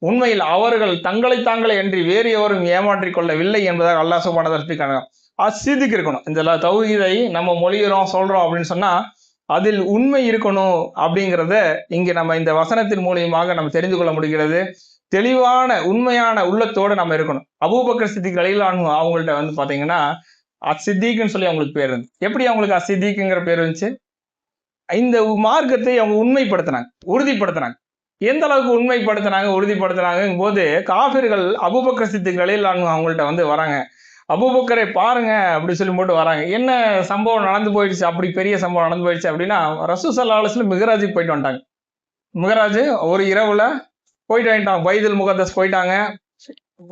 உண்மையில் அவர்கள் தங்களை தாங்களே அன்றி வேறு எவரும் ஏமாற்றிக் கொள்ளவில்லை என்பதாக அல்லாஹ் சுப்ஹானஹு வ தஆலா சுட்டி காட்டுறான். சிதுக்கு இருக்கணும். இந்த தௌஹீதை நம்ம மொழிகிறோம், சொல்றோம் அப்படின்னு சொன்னா அதில் உண்மை இருக்கணும் அப்படிங்கிறத இங்கே நம்ம இந்த வசனத்தின் மூலியமாக நம்ம தெரிந்து கொள்ள முடிகிறது. தெளிவான உண்மையான உள்ளத்தோடு நம்ம இருக்கணும். அபூபக்கர் சித்திக் ரலியல்லாஹு அன்ஹு அவங்கள்ட்ட பார்த்தீங்கன்னா அசித்திக்னு சொல்லி அவங்களுக்கு பேர் இருந்து. எப்படி அவங்களுக்கு அசித்திக்குங்கிற பேர் இருந்துச்சு? இந்த மார்க்கத்தை அவங்க உண்மைப்படுத்தினாங்க, உறுதிப்படுத்தினாங்க. எந்த அளவுக்கு உண்மைப்படுத்தினாங்க, உறுதிப்படுத்தினாங்கும் போது காஃபிர்கள் அபூபக்கர் சித்திக் ரலியல்லாஹு அன்ஹு அவங்கள்ட்ட வராங்க. அபூபக்கரை பாருங்க அப்படி சொல்லி போட்டு வராங்க. என்ன சம்பவம் நடந்து போயிடுச்சு, அப்படி பெரிய சம்பவம் நடந்து போயிடுச்சு அப்படின்னா, ரசூல் ஸல்லல்லாஹு அலைஹி வஸல்லம் மிஹ்ராஜுக்கு போயிட்டு வந்துட்டாங்க. மிஹ்ராஜ் ஒரு இரவுல போயிட்டு வந்துட்டாங்க. பைத்துல் முகத்தஸ் போயிட்டாங்க,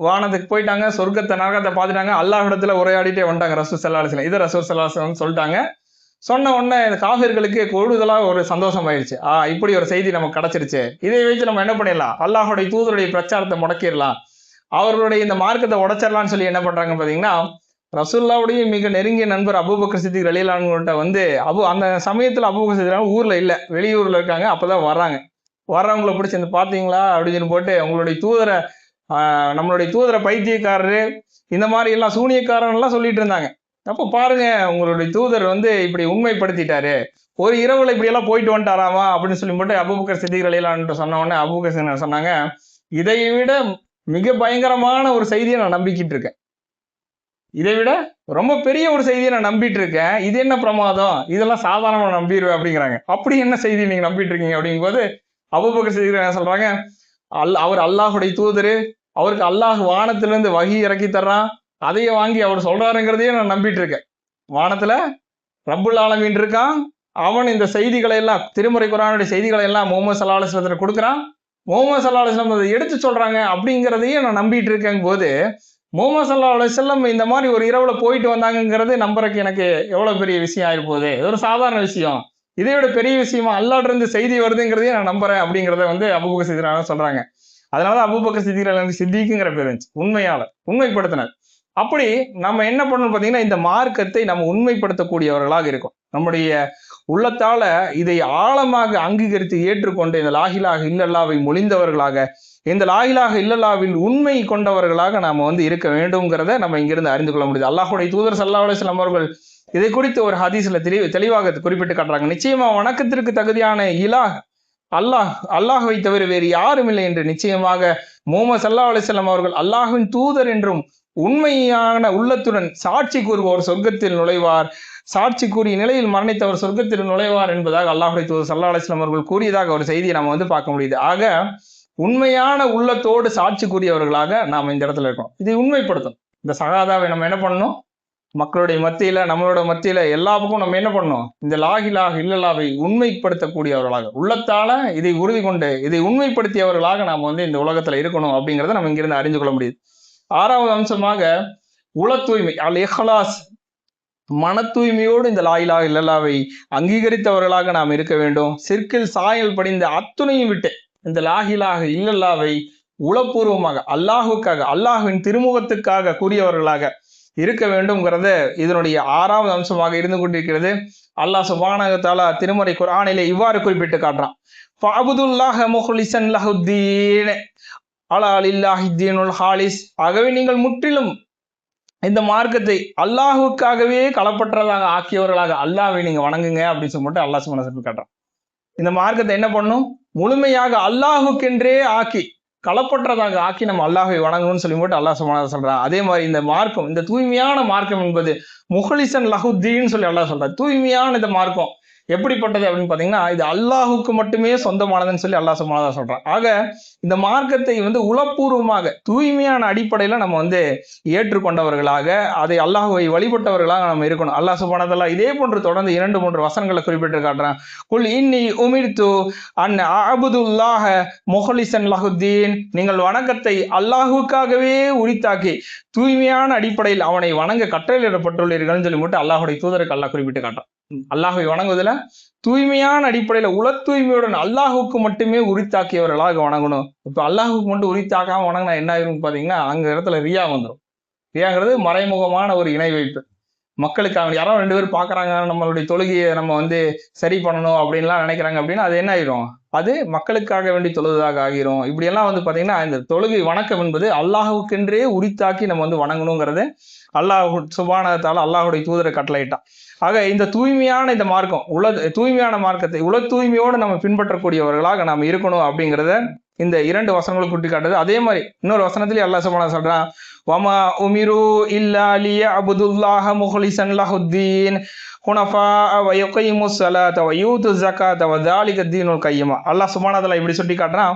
வானத்துக்கு போயிட்டாங்க, சொர்க்கத்தை நரகத்தை பார்த்துட்டாங்க, அல்லாஹ் இடத்துல உரையாடிட்டே வந்துட்டாங்க ரசூல் ஸல்லல்லாஹு அலைஹி வஸல்லம். இதை ரசூல் ஸல்லல்லாஹு அலைஹி வஸல்லம் சொல்லிட்டாங்க. சொன்ன உடனே இந்த காஃபிர்களுக்கு கூடுதலாக ஒரு சந்தோஷம் ஆயிடுச்சு. இப்படி ஒரு செய்தி நமக்கு கிடைச்சிருச்சு, இதை வச்சு நம்ம என்ன பண்ணிடலாம், அல்லாஹுடைய தூதருடைய பிரச்சாரத்தை முடக்கிடலாம், அவர்களுடைய இந்த மார்க்கத்தை உடைச்சிடலாம்னு சொல்லி என்ன பண்றாங்க பார்த்தீங்கன்னா, ரசூலுல்லாஹ்வுடைய மிக நெருங்கிய நண்பர் அபூபக்கர் சித்திக் ரலியல்லாஹு அன்ஹுட்ட அந்த சமயத்தில் அபூபக்கர் சித்திக் ஊர்ல இல்லை, வெளியூர்ல இருக்காங்க. அப்பதான் வர்றாங்க. வர்றவங்களை பிடிச்சி பார்த்தீங்களா அப்படின்னு போட்டு உங்களுடைய தூதரை நம்மளுடைய தூதரை பைத்தியக்காரரு இந்த மாதிரி எல்லாம் சூனியக்காரன்லாம் சொல்லிட்டு இருந்தாங்க. அப்போ பாருங்க, உங்களுடைய தூதர் இப்படி உண்மைப்படுத்திட்டாரு, ஒரு இரவுல இப்படி எல்லாம் போயிட்டு வந்துட்டாராமா அப்படின்னு சொல்லி போட்டு அபூபக்கர் சித்திக் ரலியல்லாஹு அன்ஹு சொன்ன உடனே அபூபக்கர் சொன்னாங்க, இதை விட மிக பயங்கரமான ஒரு செய்தியை நான் நம்பிக்கிட்டு இருக்கேன், இதை விட ரொம்ப பெரிய ஒரு செய்தியை நான் நம்பிட்டு இருக்கேன், இது என்ன பிரமாதம், இதெல்லாம் சாதாரணமா நம்பிடுவேன் அப்படிங்கிறாங்க. அப்படி என்ன செய்தி நீங்க நம்பிட்டு இருக்கீங்க அப்படிங்கும் போது அபூபக்கர் சித்திக் என்ன சொல்றாங்க, அவர் அல்லாஹுடைய தூதரு, அவருக்கு அல்லாஹ் வானத்திலிருந்து வஹி இறக்கி தர்றான், அதையே வாங்கி அவர் சொல்றாருங்கிறதையே நான் நம்பிட்டு இருக்கேன். வானத்துல ரப்புல் ஆலமீன் இருக்கான், அவன் இந்த செய்திகளை எல்லாம் திருமறை குர்ஆனுடைய செய்திகளை எல்லாம் முஹம்மது ஸல்லல்லாஹு அலைஹி வஸல்லம் கொடுக்குறான், முஹம்மது ஸல்லல்லாஹு அலைஹி வஸல்லம் அதை எடுத்து சொல்றாங்க அப்படிங்கிறதையே நான் நம்பிட்டு இருக்கேன் போது, முஹம்மது ஸல்லல்லாஹு அலைஹி வஸல்லம் இந்த மாதிரி ஒரு இரவுல போயிட்டு வந்தாங்கிறது நம்புறதுக்கு எனக்கு எவ்வளவு பெரிய விஷயம் ஆயிருப்போகுது, இது ஒரு சாதாரண விஷயம், இதை விட பெரிய விஷயமா அல்லாஹ்ட்ட இருந்து செய்தி வருதுங்கிறதையே நான் நம்புறேன் அப்படிங்கிறத அபூபக்கர் சித்திக் சொல்றாங்க. அதனால அபூபக்கர் சித்திக் சித்திக்குங்கிற பேர் இருந்துச்சு, உண்மையாளர், உண்மைப்படுத்தினார். அப்படி நம்ம என்ன பண்ணணும் பார்த்தீங்கன்னா, இந்த மார்க்கத்தை நம்ம உண்மைப்படுத்தக்கூடியவர்களாக இருக்கும். நம்முடைய உள்ளத்தால இதை ஆழமாக அங்கீகரித்து ஏற்றுக்கொண்டு இந்த லா இலாஹ இல்லல்லாஹ்வை மொழிந்தவர்களாக, இந்த லா இலாஹ இல்லல்லாஹ்வில் உண்மை கொண்டவர்களாக நாம இருக்க வேண்டும்ங்கிறத நம்ம இங்கிருந்து அறிந்து கொள்ள முடியுது. அல்லாஹ்வுடைய தூதர் ஸல்லல்லாஹு அலைஹி வஸல்லம் அவர்கள் இதை குறித்து ஒரு ஹதீஸ்ல தெளிவாக குறிப்பிட்டு காட்டுறாங்க. நிச்சயமா வணக்கத்திற்கு தகுதியான இலாஹ் அல்லாஹ்வை தவிர வேறு யாரும் இல்லை என்று, நிச்சயமாக முஹம்மது ஸல்லல்லாஹு அலைஹி வஸல்லம் அவர்கள் அல்லாஹ்வின் தூதர் என்றும் உண்மையான உள்ளத்துடன் சாட்சி கூறுபவர் சொர்க்கத்தில் நுழைவார், சாட்சி கூறிய நிலையில் மரணித்தவர் சொர்க்கத்தில் நுழைவார் என்பதாக அல்லாஹ்வுடைய தூதர் ஸல்லல்லாஹு அலைஹி வஸல்லம் அவர்கள் கூறியதாக ஒரு செய்தியை நம்ம பார்க்க முடியுது. ஆக உண்மையான உள்ளத்தோடு சாட்சி கூறியவர்களாக நாம் இந்த இடத்துல இருக்கோம். இதை உண்மைப்படுத்தும். இந்த ஷஹாதாவை நம்ம என்ன பண்ணணும், மக்களுடைய மத்தியில, நம்மளோட மத்தியில எல்லா பக்கம் நம்ம என்ன பண்ணணும், இந்த லா இலாஹ இல்லல்லாஹ்வை உண்மைப்படுத்தக்கூடியவர்களாக, உள்ளத்தால இதை உறுதி கொண்டு இதை உண்மைப்படுத்தியவர்களாக நாம் இந்த உலகத்துல இருக்கணும் அப்படிங்கிறத நம்ம இங்கிருந்து அறிந்து கொள்ள முடியுது. 6வது அம்சமாக உள தூய்மை, அல் இஹ்லாஸ், மன தூய்மையோடு இந்த லா இலாஹ இல்லல்லாஹ்வை அங்கீகரித்தவர்களாக நாம் இருக்க வேண்டும். சிற்கில் சாயல் படிந்த அத்துணையும் விட்டு இந்த லா இலாஹ இல்லல்லாஹ்வை உளப்பூர்வமாக அல்லாஹுக்காக, அல்லாஹ்வின் திருமுகத்துக்காக கூறியவர்களாக இருக்க வேண்டும்ங்கிறத இதனுடைய 6வது அம்சமாக இருந்து கொண்டிருக்கிறது. அல்லாஹ் சுப்ஹானஹு வ தஆலா திருமறை குர்ஆனிலே இவ்வாறு குறிப்பிட்டு காட்டுறான். ஃபஅபுதுல்லாஹ முஹ்லிஸன் லஹுத்தீன் அலா லில்லாஹி தீனுல் ஹாலிஸ். ஆகவே நீங்கள் முற்றிலும் இந்த மார்க்கத்தை அல்லாஹுக்காகவே களப்பற்றதாக ஆக்கியவர்களாக அல்லாஹ்வை நீங்க வணங்குங்க அப்படின்னு சொல்லிட்டு அல்லாஹ் சுப்ஹானஹு வ தஆலா காட்டுறான். இந்த மார்க்கத்தை என்ன பண்ணும்? முழுமையாக அல்லாஹுக்கென்றே ஆக்கி களப்பற்றதாக ஆக்கி நம்ம அல்லாஹை வணங்கணும்னு சொல்லி போட்டு அல்லாஹ் சுப்ஹானஹு வ தஆலா சொல்றான். அதே மாதிரி இந்த மார்க்கம், இந்த தூய்மையான மார்க்கம் என்பது முஹ்லிஸன் லஹுத்தீன் சொல்லி அல்லாஹ் சொல்றான். தூய்மையான இந்த மார்க்கம் எப்படிப்பட்டது அப்படின்னு பார்த்தீங்கன்னா, இது அல்லாஹுக்கு மட்டுமே சொந்தமானதுன்னு சொல்லி அல்லாஹ் சுப்ஹானஹு வ தஆலா சொல்றான். ஆக இந்த மார்க்கத்தை உளப்பூர்வமாக தூய்மையான அடிப்படையில் நம்ம ஏற்றுக்கொண்டவர்களாக, அதை அல்லாஹ்வை வழிபட்டவர்களாக நம்ம இருக்கணும். அல்லாஹ் சுப்ஹானஹு வ தஆலா இதே போன்று தொடர்ந்து 2-3 வசனங்களை குறிப்பிட்டு காட்டுறான். குல் இன்னி உமிர்து அன் அஅபுதுல்லாஹ முஹ்லிஸன் லஹுத்தீன். நீங்கள் வணக்கத்தை அல்லாஹுக்காகவே உரித்தாக்கி தூய்மையான அடிப்படையில் அவனை வணங்க கட்டளையிடப்பட்டுள்ளீர்கள் சொல்லி மட்டும் அல்லாஹுடைய தூதருக்கு அல்லாஹ் குறிப்பிட்டு காட்டுறான். அல்லாஹை வணங்குவதில் தூய்மையான அடிப்படையில் உள தூய்மையுடன் அல்லாஹுக்கு மட்டுமே உரித்தாக்கியவர்களாக வணங்கணும். இப்போ அல்லாஹுக்கு மட்டும் உரித்தாக்காம வணங்கினா என்ன ஆகும் பார்த்தீங்கன்னா, அங்க இடத்துல ரியா வந்துடும். ரியாங்கிறது மறைமுகமான ஒரு இணை வைப்பு. மக்களுக்கு அவங்க யாரோ 2 பேர் பார்க்குறாங்க, நம்மளுடைய தொழுகையை நம்ம சரி பண்ணணும் அப்படின்லாம் நினைக்கிறாங்க அப்படின்னா அது என்ன ஆயிரும்? அது மக்களுக்காக வேண்டி தொழுவதாக ஆகிரும். இப்படியெல்லாம் பார்த்தீங்கன்னா இந்த தொழுகை வணக்கம் என்பது அல்லாஹுக்கென்றே உரித்தாக்கி நம்ம வணங்கணுங்கிறது அல்லாஹ் சுப்ஹானஹு வ தஆலா அல்லாஹுடைய தூதரை கட்டளையிட்டான். ஆக இந்த தூய்மையான இந்த மார்க்கம் தூய்மையான மார்க்கத்தை உள தூய்மையோடு நம்ம பின்பற்றக்கூடியவர்களாக நாம் இருக்கணும் அப்படிங்கிறத இந்த 2 வசனங்களை குட்டி காட்டுது. அதே மாதிரி இன்னொரு வசனத்திலே அல்லாஹ் சுப்ஹானஹு வ தஆலா சொல்றான், வமா உமிரு இல்லா லியஅபுதுல்லாஹ முஹ்லிஸன் லஹுத்தீன் ஹுனஃபாஅ வ யுகீமுஸ் ஸலாத வ யூதுஸ் ஸகாத வ ஸாலிக தீனுல் கய்யிமா. அல்லாஹ் சுப்ஹானஹு வ தஆலா இப்படி சொல்லி காட்டுறான்,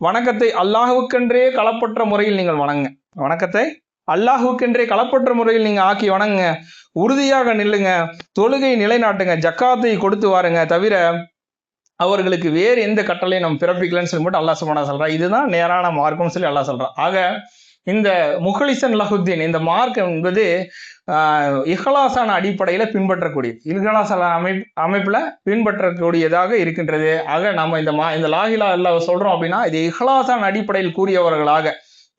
வணக்கத்தை அல்லாஹ்வுக்கென்றே களப்பற்ற முறையில் நீங்கள் வணங்குங்க. வணக்கத்தை அல்லாஹுக்கென்றே களப்பற்ற முறையில் நீங்க ஆக்கி வணங்குங்க, உறுதியாக நில்லுங்க, தொழுகை நிலைநாட்டுங்க, ஜக்காத்தை கொடுத்து வாருங்க, தவிர அவர்களுக்கு வேறு எந்த கட்டளையும் நம்ம பிறப்பிக்கலன்னு சொல்லி மட்டும் அல்லாஹ் சுப்ஹானஹு வ தஆலா சொல்றான். இதுதான் நேரான மார்க்கம்னு சொல்லி அல்லாஹ் சொல்றான். ஆக இந்த முஹ்லிஸன் லஹுத்தீன் இந்த மார்க்கம் என்பது இஹ்லாஸான அடிப்படையில் பின்பற்றக்கூடியது, இஹ்லாஸான அமைப்புல பின்பற்றக்கூடியதாக இருக்கின்றது. ஆக நம்ம இந்த லா இலாஹா இல்லல்லாஹ் சொல்றோம் அப்படின்னா இது இஹ்லாஸான அடிப்படையில் கூறியவர்களாக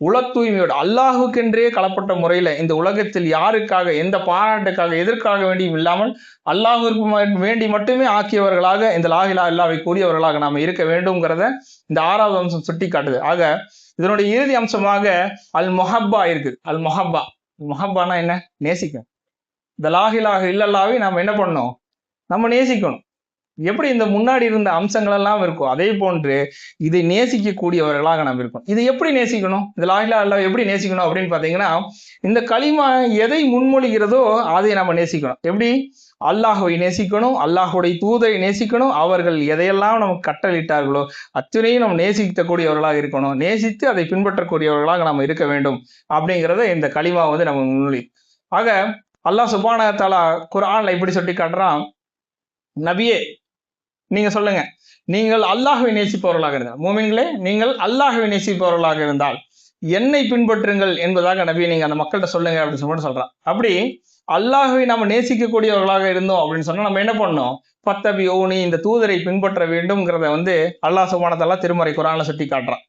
உள தூய்மையோடு அல்லாஹுக்கென்றே களப்பட்ட முறையில் இந்த உலகத்தில் யாருக்காக எந்த பாராட்டுக்காக எதற்காக வேண்டியும் இல்லாமல் அல்லாஹுக்கு வேண்டி மட்டுமே ஆக்கியவர்களாக இந்த லா இலாஹா இல்லல்லாஹ்வை கூறியவர்களாக நாம் இருக்க வேண்டும்ங்கிறத இந்த 6வது அம்சம் சுட்டி காட்டுது. ஆக இதனுடைய இறுதி அம்சமாக அல் மொஹப்பா இருக்குது. அல் மொஹப்பானா என்ன? நேசிக்கணும். இந்த லா இலாஹா இல்லல்லாஹ்வை நாம் என்ன பண்ணணும்? நம்ம நேசிக்கணும். எப்படி இந்த முன்னாடி இருந்த அம்சங்கள் எல்லாம் இருக்கும், அதே போன்று இதை நேசிக்கக்கூடியவர்களாக நாம் இருக்கணும். இதை எப்படி நேசிக்கணும்? இந்த லா இலாஹா இல்லல்லாஹ் எப்படி நேசிக்கணும் அப்படின்னு பார்த்தீங்கன்னா, இந்த கலிமா எதை முன்மொழிகிறதோ அதை நம்ம நேசிக்கணும். எப்படி? அல்லாஹுவை நேசிக்கணும், அல்லாஹுடைய தூதரை நேசிக்கணும், அவர்கள் எதையெல்லாம் நமக்கு கட்டளிட்டார்களோ அத்தனையும் நம்ம நேசிக்கக்கூடியவர்களாக இருக்கணும், நேசித்து அதை பின்பற்றக்கூடியவர்களாக நாம் இருக்க வேண்டும் அப்படிங்கிறத இந்த கலிமா நம்ம முன்மொழி. ஆக அல்லாஹ் சுப்ஹானஹு வ தஆலா குர்ஆன்ல இப்படி சொல்லி காட்டுறான், நபியே நீங்க சொல்லுங்க, நீங்கள் அல்லாஹ்வை நேசிப்பவர்களாக இருந்தால், மூமின்களே நீங்கள் அல்லாஹ்வை நேசிப்பவர்களாக இருந்தால் என்னை பின்பற்றுங்கள் என்பதாக நபியை நீங்க அந்த மக்கள்கிட்ட சொல்லுங்க அப்படின்னு சொல்லிட்டு சொல்றான். அப்படி அல்லாஹ்வை நம்ம நேசிக்கக்கூடியவர்களாக இருந்தோம் அப்படின்னு சொன்னா நம்ம என்ன பண்ணோம்? ஃபத்தபிஊனி இந்த தூதரை பின்பற்ற வேண்டும்ங்கிறத அல்லாஹ் சுப்ஹானஹு வ தஆலா திருமறை குர்ஆன்ல சுட்டி காட்டுறான்.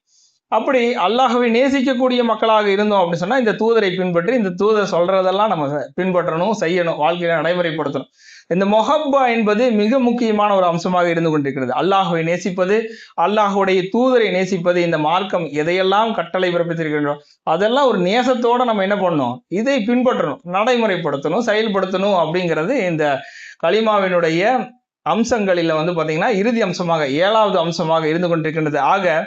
அப்படி அல்லாஹ்வை நேசிக்கக்கூடிய மக்களாக இருந்தோம் அப்படின்னு சொன்னா இந்த தூதரை பின்பற்றி இந்த தூதர் சொல்றதெல்லாம் நம்ம பின்பற்றணும், செய்யணும், வாழ்க்கையில நடைமுறைப்படுத்தணும். இந்த மொஹப்பா என்பது மிக முக்கியமான ஒரு அம்சமாக இருந்து கொண்டிருக்கிறது. அல்லாஹ்வை நேசிப்பது, அல்லாஹுடைய தூதரை நேசிப்பது, இந்த மார்க்கம் எதையெல்லாம் கட்டளை பிறப்பித்திருக்கின்றோம் அதெல்லாம் ஒரு நேசத்தோட நம்ம என்ன பண்ணணும்? இதை பின்பற்றணும், நடைமுறைப்படுத்தணும், செயல்படுத்தணும் அப்படிங்கிறது இந்த கலிமாவினுடைய அம்சங்களில் பார்த்தீங்கன்னா இறுதி அம்சமாக 7வது அம்சமாக இருந்து கொண்டிருக்கின்றது. ஆக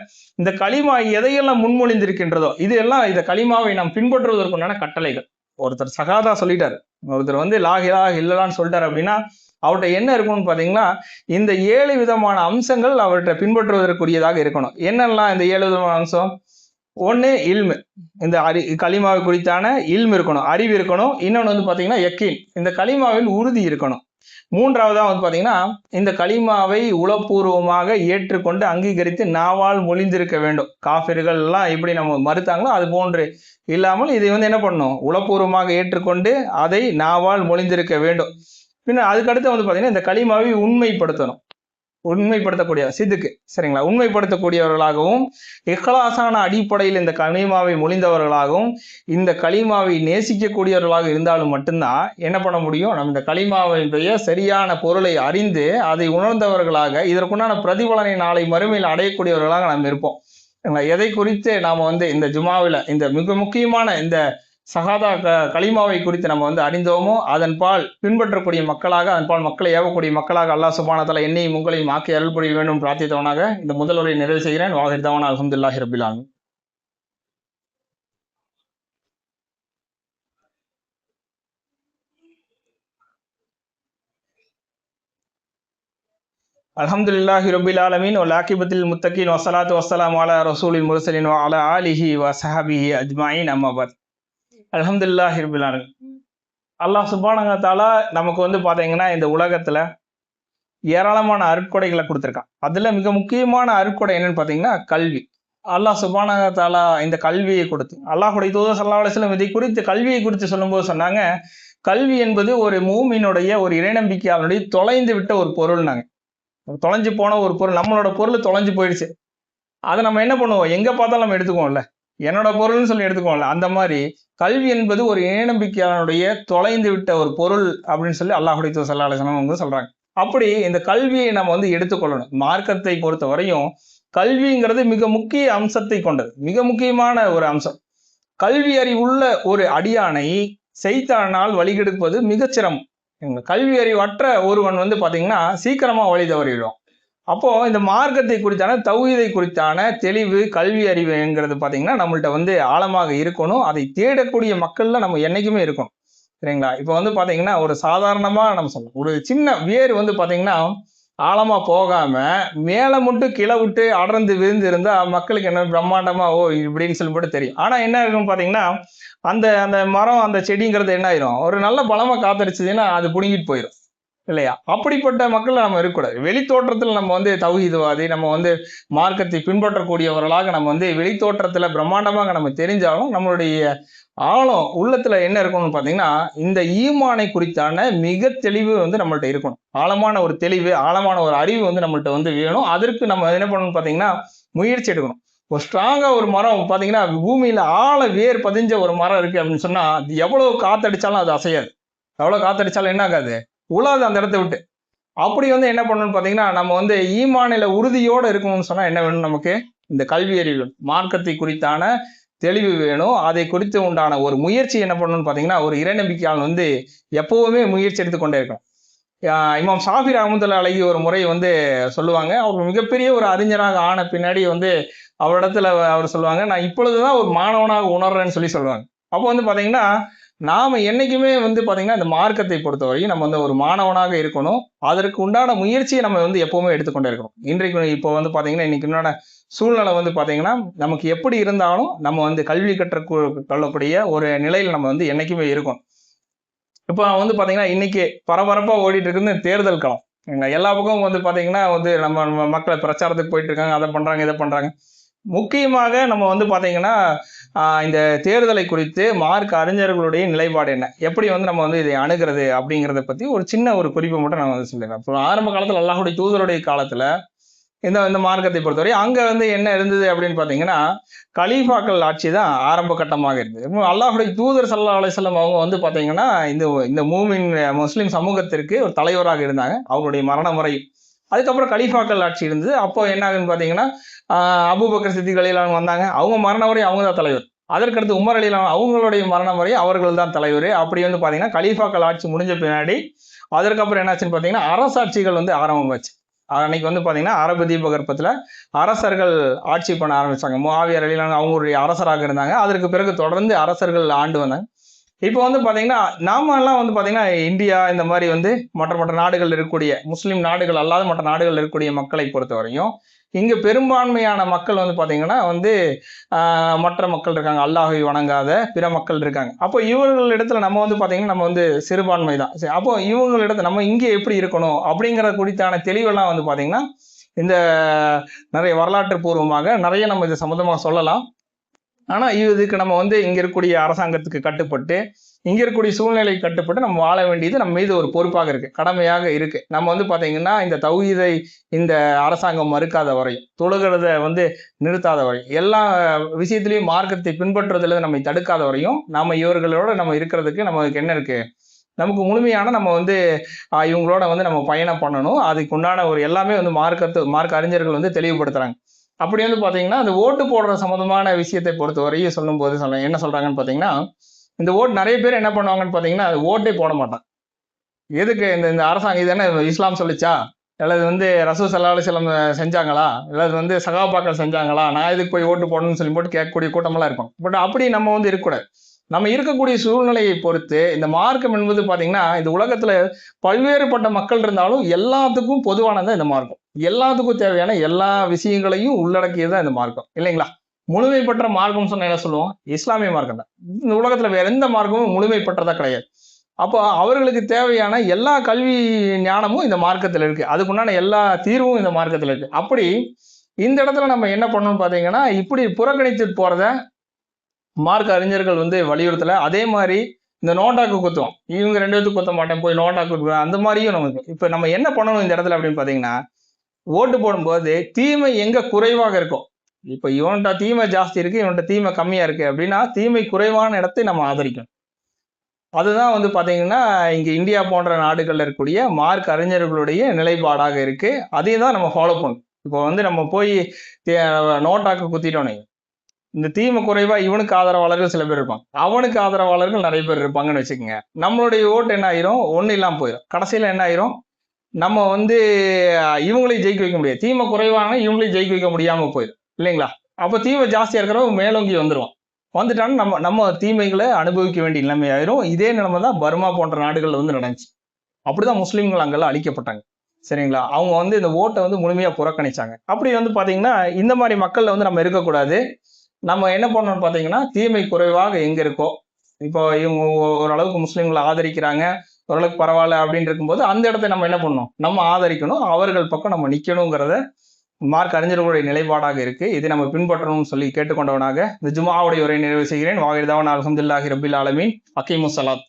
இந்த கலிமா எதையெல்லாம் முன்மொழிந்திருக்கின்றதோ இதெல்லாம் இந்த கலிமாவை நாம் பின்பற்றுவதற்குண்டான கட்டளைகள். ஒருத்தர் சகாதா சொல்லிட்டாரு, ஒருத்தர் லா இலாஹா இல்லல்லாஹ்னு சொல்லிட்டாரு அப்படின்னா அவர்கிட்ட என்ன இருக்கும்னு பார்த்தீங்கன்னா இந்த 7 விதமான அம்சங்கள் அவர்கிட்ட பின்பற்றுவதற்குரியதாக இருக்கணும். என்னெல்லாம் இந்த 7 விதமான அம்சம்? ஒன்று இல்மு, இந்த கலிமாவை குறித்தான இல்மு இருக்கணும், அறிவு இருக்கணும். இன்னொன்று பார்த்தீங்கன்னா யக்கீன், இந்த கலிமாவில் உறுதி இருக்கணும். 3வதா பார்த்தீங்கன்னா இந்த கலிமாவை உளப்பூர்வமாக ஏற்றுக்கொண்டு அங்கீகரித்து நாவால் மொழிந்திருக்க வேண்டும். காஃபிர்கள் எல்லாம் எப்படி நம்ம மறுத்தாங்களோ அது போன்று இல்லாமல் இதை என்ன பண்ணணும்? உளப்பூர்வமாக ஏற்றுக்கொண்டு அதை நாவால் மொழிந்திருக்க வேண்டும். பின்ன அதுக்கடுத்து பார்த்தீங்கன்னா இந்த கலிமாவை உண்மைப்படுத்தணும். உண்மைப்படுத்தக்கூடிய சிதுக்கு சரிங்களா, உண்மைப்படுத்தக்கூடியவர்களாகவும் இஹ்லாஸான அடிப்படையில் இந்த கலிமாவை மொழிந்தவர்களாகவும் இந்த கலிமாவை நேசிக்கக்கூடியவர்களாக இருந்தாலும் மட்டும்தான் என்ன பண்ண முடியும், நம்ம இந்த கலிமாவுடைய சரியான பொருளை அறிந்து அதை உணர்ந்தவர்களாக இதற்குண்டான பிரதிபலனை நாளை மறுமையில் அடையக்கூடியவர்களாக நாம் இருப்போம். எதை குறித்து நாம் இந்த ஜுமாவில் இந்த மிக முக்கியமான இந்த சஹாதா கலிமாவை குறித்து நம்ம அறிந்தோமோ அதன்பால் பின்பற்றக்கூடிய மக்களாக, அதன்பால் மக்களை ஏவக்கூடிய மக்களாக அல்லாஹ் சுப்ஹானஹு வ தஆலா என்னையும் உங்களையும் ஆக்கி அருள் புரிய வேண்டும் பிரார்த்தித்தவனாக இந்த முதல் உரையை நிறைவு செய்கிறேன். வாஹிர் தவானா அல்ஹம்துலில்லாஹி ரப்பில் ஆலமீன். அல்ஹம்துலில்லாஹி ரப்பில் ஆலமீன் வல் ஆகிபத்துல் முத்தகீன் வஸ்ஸலாத்து வஸ்ஸலாமு அலா ரசூலில் முர்சலீன் வ அலா ஆலிஹி வ ஸஹபிஹி அஜ்மாயின் அம்மா பத். அல்ஹம்துலில்லாஹி ரப்பில் ஆலமீன். அல்லாஹ் சுப்ஹானஹு வ தஆலா நமக்கு பார்த்தீங்கன்னா இந்த உலகத்தில் ஏராளமான அருட்கொடைகளை கொடுத்துருக்கான். அதில் மிக முக்கியமான அருட்கொடை என்னன்னு பார்த்தீங்கன்னா கல்வி. அல்லாஹ் சுப்ஹானஹு வ தஆலா இந்த கல்வியை கொடுத்து அல்லாஹ்வுடைய தூதர் ஸல்லல்லாஹு அலைஹி வஸல்லம் இதை குறித்து கல்வியை குறித்து சொல்லும்போது சொன்னாங்க, கல்வி என்பது ஒரு மூமினுடைய ஒரு இறைநம்பிக்கையாளனுடைய தொலைந்து விட்ட ஒரு பொருள்னாங்க. தொலைஞ்சு போன ஒரு பொருள், நம்மளோட பொருள் தொலைஞ்சு போயிடுச்சு, அதை நம்ம என்ன பண்ணுவோம், எங்கே பார்த்தாலும் நம்ம எடுத்துக்குவோம்ல, என்னோட பொருள்னு சொல்லி எடுத்துக்கோங்கள. அந்த மாதிரி கல்வி என்பது ஒரு இணைநம்பிக்கையாளனுடைய தொலைந்து விட்ட ஒரு பொருள் அப்படின்னு சொல்லி அல்லாஹ்வுடைய தூதர் ஸல்லல்லாஹு அலைஹி வஸல்லம் சொல்றாங்க. அப்படி இந்த கல்வியை நம்ம எடுத்துக்கொள்ளணும். மார்க்கத்தை பொறுத்த வரையும் கல்விங்கிறது மிக முக்கிய அம்சத்தை கொண்டது, மிக முக்கியமான ஒரு அம்சம். கல்வி அறிவுள்ள ஒரு அடியானை செய்தானால் வழிகெடுப்பது மிகச்சிரமம். கல்வி அறிவற்ற ஒருவன் பார்த்தீங்கன்னா சீக்கிரமா வழி தவறிடுவான். அப்போ இந்த மார்க்கத்தை குறித்தான தௌஹீதை குறித்தான தெளிவு கல்வி அறிவுங்கிறது பார்த்தீங்கன்னா நம்மள்ட்ட ஆழமாக இருக்கணும். அதை தேடக்கூடிய மக்கள்ல நம்ம என்னைக்குமே இருக்கணும் சரிங்களா. இப்போ பார்த்தீங்கன்னா ஒரு சாதாரணமாக நம்ம சொல்லலாம், ஒரு சின்ன வேர் பார்த்தீங்கன்னா ஆழமா போகாம மேலே மட்டும் கிளை விட்டு அடர்ந்து விழுந்து இருந்தா மக்களுக்கு என்ன பிரம்மாண்டமா ஓ இப்படின்னு சொல்லிட்டு தெரியும். ஆனா என்ன இருக்குன்னு பார்த்தீங்கன்னா அந்த அந்த மரம் அந்த செடிங்கிறது என்ன ஆயிரும், ஒரு நல்ல பலமா காத்தடிச்சதுன்னா அது புடுங்கிட்டு போயிடும் இல்லையா. அப்படிப்பட்ட மக்கள் நம்ம இருக்கக்கூடாது. வெளி தோற்றத்தில் நம்ம தௌஹீத்வாதி, நம்ம மார்க்கத்தை பின்பற்றக்கூடியவர்களாக நம்ம வெளி தோற்றத்தில் பிரம்மாண்டமாக நம்ம தெரிஞ்சாலும் நம்மளுடைய ஆழம் உள்ளத்துல என்ன இருக்கணும்னு பார்த்தீங்கன்னா இந்த ஈமானை குறித்தான மிக தெளிவு நம்மள்ட்ட இருக்கணும். ஆழமான ஒரு தெளிவு, ஆழமான ஒரு அறிவு நம்மள்ட்ட வேணும். அதற்கு நம்ம என்ன பண்ணணும்னு பார்த்தீங்கன்னா முயற்சி எடுக்கணும். ஒரு ஸ்ட்ராங்கா ஒரு மரம் பார்த்தீங்கன்னா பூமியில ஆழ வேர் பதிஞ்ச ஒரு மரம் இருக்கு அப்படின்னு சொன்னா அது எவ்வளவு காத்தடிச்சாலும் அது அசையாது, எவ்வளவு காத்தடிச்சாலும் என்ன ஆகாது, உலாது அந்த இடத்த விட்டு. அப்படி என்ன பண்ணணும்னு பார்த்தீங்கன்னா நம்ம ஈமானில உறுதியோடு இருக்கணும்னு சொன்னா என்ன வேணும், நமக்கு இந்த கல்வி அறிவு, மார்க்கத்தை குறித்தான தெளிவு வேணும். அதை குறித்து உண்டான ஒரு முயற்சி என்ன பண்ணணும்னு பார்த்தீங்கன்னா ஒரு இறைநம்பிக்கையாளன் எப்பவுமே முயற்சி எடுத்துக்கொண்டே இருக்கணும். இமாம் ஷாஃபி ரஹ்மத்துல்லாஹி அலைஹி ஒரு முறை சொல்லுவாங்க, அவர் மிகப்பெரிய ஒரு அறிஞராக ஆன பின்னாடி அவரிடத்துல அவர் சொல்லுவாங்க, நான் இப்பொழுதுதான் ஒரு மாணவனாக உணர்றேன்னு சொல்லுவாங்க. அப்போ பார்த்தீங்கன்னா நாம என்னைக்குமே பார்த்தீங்கன்னா இந்த மார்க்கத்தை பொறுத்தவரையும் நம்ம ஒரு மாணவனாக இருக்கணும். அதற்கு உண்டான முயற்சியை நம்ம எப்பவுமே எடுத்துக்கொண்டே இருக்கணும். இன்றைக்கு இப்போ பார்த்தீங்கன்னா இன்னைக்கு உண்டான சூழ்நிலை பார்த்தீங்கன்னா நமக்கு எப்படி இருந்தாலும் நம்ம கல்வி கற்றுக்கொள்ளக்கூடிய ஒரு நிலையில் நம்ம என்னைக்குமே இருக்கணும். இப்போ பார்த்தீங்கன்னா இன்னைக்கு பரபரப்பா ஓடிட்டு இருக்குது தேர்தல் களம். எல்லா பக்கமும் பார்த்தீங்கன்னா நம்ம மக்களை பிரச்சாரத்துக்கு போயிட்டு இருக்காங்க, அதை பண்றாங்க இதை பண்றாங்க. முக்கியமாக நம்ம பார்த்தீங்கன்னா இந்த தேர்தலை குறித்து மார்க் அறிஞர்களுடைய நிலைப்பாடு என்ன, எப்படி நம்ம இதை அணுகிறது அப்படிங்கிறத பற்றி ஒரு சின்ன ஒரு குறிப்பை மட்டும் நான் சொல்லிடுறேன். இப்போ ஆரம்ப காலத்தில் அல்லாஹ்வுடைய தூதருடைய காலத்தில் இந்த மார்க்கத்தை பொறுத்தவரை அங்கே என்ன இருந்தது அப்படின்னு பார்த்தீங்கன்னா கலீஃபாக்கள் ஆட்சி தான் ஆரம்ப கட்டமாக இருந்தது. அல்லாஹ்வுடைய தூதர் ஸல்லல்லாஹு அலைஹி வஸல்லம் அவங்க பார்த்தீங்கன்னா இந்த மூமின் முஸ்லீம் சமூகத்திற்கு ஒரு தலைவராக இருந்தாங்க அவங்களுடைய மரண முறை. அதுக்கப்புறம் கலீஃபாக்கள் ஆட்சி இருந்தது. அப்போ என்ன ஆகுதுன்னு பார்த்தீங்கன்னா அபூபக்கர் சித்திக் ரலியல்லாஹு வந்தாங்க, அவங்க மரண முறை அவங்க தான் தலைவர். அதற்கடுத்து உமர் ரலியல்லாஹு அவங்களுடைய மரண முறை அவர்கள் தான் தலைவர். அப்படி பார்த்தீங்கன்னா கலீஃபாக்கள் ஆட்சி முடிஞ்ச பின்னாடி அதற்கப்புறம் என்னாச்சுன்னு பார்த்தீங்கன்னா அரசாட்சிகள் ஆரம்பமாச்சு. அன்னைக்கு பார்த்தீங்கன்னா அரபு தீபகற்பத்தில் அரசர்கள் ஆட்சி பண்ண ஆரம்பிச்சாங்க. முஆவியா ரலியல்லாஹு அவங்களுடைய அரசராக இருந்தாங்க. அதற்கு பிறகு தொடர்ந்து அரசர்கள் ஆண்டு வந்தாங்க. இப்போ பார்த்தீங்கன்னா நாம எல்லாம் பார்த்தீங்கன்னா இந்தியா இந்த மாதிரி மற்ற மற்ற நாடுகள் இருக்கக்கூடிய முஸ்லீம் நாடுகள் அல்லாத மற்ற நாடுகள் இருக்கக்கூடிய மக்களை பொறுத்த வரையும் இங்கே பெரும்பான்மையான மக்கள் பார்த்தீங்கன்னா மற்ற மக்கள் இருக்காங்க, அல்லாஹை வணங்காத பிற மக்கள் இருக்காங்க. அப்போ இவர்களிடத்துல நம்ம பார்த்தீங்கன்னா நம்ம சிறுபான்மை தான். சரி, அப்போ இவங்களிடத்துல நம்ம இங்கே எப்படி இருக்கணும் அப்படிங்கிற குறித்தான தெளிவெல்லாம் பார்த்தீங்கன்னா இந்த நிறைய வரலாற்று பூர்வமாக நிறைய நம்ம இது சம்மந்தமாக சொல்லலாம். ஆனா இதுக்கு நம்ம வந்து இங்க இருக்கக்கூடிய அரசாங்கத்துக்கு கட்டுப்பட்டு, இங்க இருக்கக்கூடிய சூழ்நிலைக்கு கட்டுப்பட்டு நம்ம வாழ வேண்டியது நம்ம மீது ஒரு பொறுப்பாக இருக்கு, கடமையாக இருக்கு. நம்ம வந்து பாத்தீங்கன்னா இந்த தௌஹீதை இந்த அரசாங்கம் மறுக்காத வரையும், தொழுகிறத வந்து நிறுத்தாத வரையும், எல்லா விஷயத்திலையும் மார்க்கத்தை பின்பற்றுறதுல நம்மை தடுக்காத வரையும், நாம இவர்களோட நம்ம இருக்கிறதுக்கு நமக்கு என்ன இருக்கு, நமக்கு முழுமையான நம்ம வந்து இவங்களோட வந்து நம்ம பயணம் பண்ணணும். அதுக்கு உண்டான ஒரு எல்லாமே வந்து மார்க்க அறிஞர்கள் வந்து தெளிவுபடுத்துறாங்க. அப்படி வந்து பாத்தீங்கன்னா அந்த ஓட்டு போடுற சம்பந்தமான விஷயத்தை பொறுத்தவரையும் சொல்லும்போது என்ன சொல்றாங்கன்னு பாத்தீங்கன்னா, இந்த ஓட்டு நிறைய பேர் என்ன பண்ணுவாங்கன்னு பாத்தீங்கன்னா ஓட்டே போட மாட்டாங்க. எதுக்கு இந்த இந்த அரசாங்கம் இது என்ன இஸ்லாம் சொல்லிச்சா, அல்லது வந்து ரசூல் ஸல்லல்லாஹு அலைஹி வஸல்லம் செஞ்சாங்களா, அல்லது வந்து சகாபாக்கள் செஞ்சாங்களா, நான் எதுக்கு போய் ஓட்டு போடணும்னு சொல்லி போட்டு கேட்கக்கூடிய கூட்டமெல்லாம் இருக்கும். பட் அப்படி நம்ம வந்து இருக்கக்கூடாது. நம்ம இருக்கக்கூடிய சூழ்நிலையை பொறுத்து இந்த மார்க்கம் என்பது பாத்தீங்கன்னா இந்த உலகத்துல பல்வேறுபட்ட மக்கள் இருந்தாலும் எல்லாத்துக்கும் பொதுவானது இந்த மார்க்கம். எல்லாத்துக்கும் தேவையான எல்லா விஷயங்களையும் உள்ளடக்கியதுதான் இந்த மார்க்கம், இல்லைங்களா? முழுமை பெற்ற மார்க்கம் சொன்னா என்ன சொல்லுவோம்? இஸ்லாமிய மார்க்கம் தான். இந்த உலகத்துல வேற எந்த மார்க்கமும் முழுமை பெற்றதா கிடையாது. அப்போ அவர்களுக்கு தேவையான எல்லா கல்வி ஞானமும் இந்த மார்க்கத்துல இருக்கு. அதுக்குண்டான எல்லா தீர்வும் இந்த மார்க்கத்துல இருக்கு. அப்படி இந்த இடத்துல நம்ம என்ன பண்ணணும்னு பாத்தீங்கன்னா, இப்படி புறக்கணித்துட்டு போறத மார்க்க அறிஞர்கள் வந்து வலியுறுத்தல. அதே மாதிரி இந்த நோட்டாக்கு குத்துவோம். இவங்க 2 பேத்துக்கு குத்த மாட்டேன், போய் நோட்டாக்கு குத்துவேன். அந்த மாதிரியும் நமக்கு இப்ப நம்ம என்ன பண்ணணும் இந்த இடத்துல அப்படின்னு பாத்தீங்கன்னா, ஓட்டு போடும்போது தீமை எங்க குறைவாக இருக்கோ, இப்ப இவன்கிட்ட தீமை ஜாஸ்தி இருக்கு, இவன்கிட்ட தீமை கம்மியா இருக்கு அப்படின்னா தீமை குறைவான இடத்தை நம்ம ஆதரிக்கணும். அதுதான் வந்து பாத்தீங்கன்னா இங்க இந்தியா போன்ற நாடுகள்ல இருக்கக்கூடிய மார்க் அறிஞர்களுடைய நிலைப்பாடாக இருக்கு. அதையும் தான் நம்ம ஃபாலோ பண்ணணும். இப்போ வந்து நம்ம போய் நோட்டாக்கு குத்திட்டோம், இந்த தீமை குறைவா இவனுக்கு ஆதரவாளர்கள் சில பேர் இருப்பாங்க, அவனுக்கு ஆதரவாளர்கள் நிறைய பேர் இருப்பாங்கன்னு வச்சுக்கோங்க. நம்மளுடைய ஓட்டு என்ன ஆயிரும், ஒண்ணு இல்லாம போயிடும். கடைசியில என்ன ஆயிரும், நம்ம வந்து இவங்களையும் ஜெயிக்க வைக்க முடியாது, தீமை குறைவான இவங்களையும் ஜெயிக்க வைக்க முடியாம போயிடும், இல்லைங்களா? அப்ப தீமை ஜாஸ்தியா இருக்கிறவங்க மேலோங்கி வந்துருவான். வந்துட்டாலும் நம்ம நம்ம தீமைகளை அனுபவிக்க வேண்டிய நிலைமை ஆயிரும். இதே நிலைமை தான் பர்மா போன்ற நாடுகள்ல வந்து நடந்துச்சு. அப்படிதான் முஸ்லிம்கள் அங்கெல்லாம் அழிக்கப்பட்டாங்க, சரிங்களா? அவங்க வந்து இந்த ஓட்டை வந்து முழுமையா புறக்கணிச்சாங்க. அப்படி வந்து பாத்தீங்கன்னா இந்த மாதிரி மக்கள்ல வந்து நம்ம இருக்கக்கூடாது. நம்ம என்ன பண்ணணும்னு பாத்தீங்கன்னா தீமை குறைவாக எங்க இருக்கோ, இப்போ இவங்க ஓரளவுக்கு முஸ்லிம்களை ஆதரிக்கிறாங்க, ஓரளவுக்கு பரவாயில்ல அப்படின்னு இருக்கும்போது அந்த இடத்த நம்ம என்ன பண்ணணும், நம்ம ஆதரிக்கணும், அவர்கள் பக்கம் நம்ம நிக்கணுங்கிறத மார்க் அறிஞர்களுடைய நிலைப்பாடாக இருக்கு. இதை நம்ம பின்பற்றணும்னு சொல்லி கேட்டுக்கொண்டவனாக இந்த ஜும்ஆவுடைய உரை நிறைவு செய்கிறேன். வாஹிர் தஅவானா அல்ஹம்துலில்லாஹி ரப்பில் ஆலமீன். அகீமுஸ் ஸலாத்.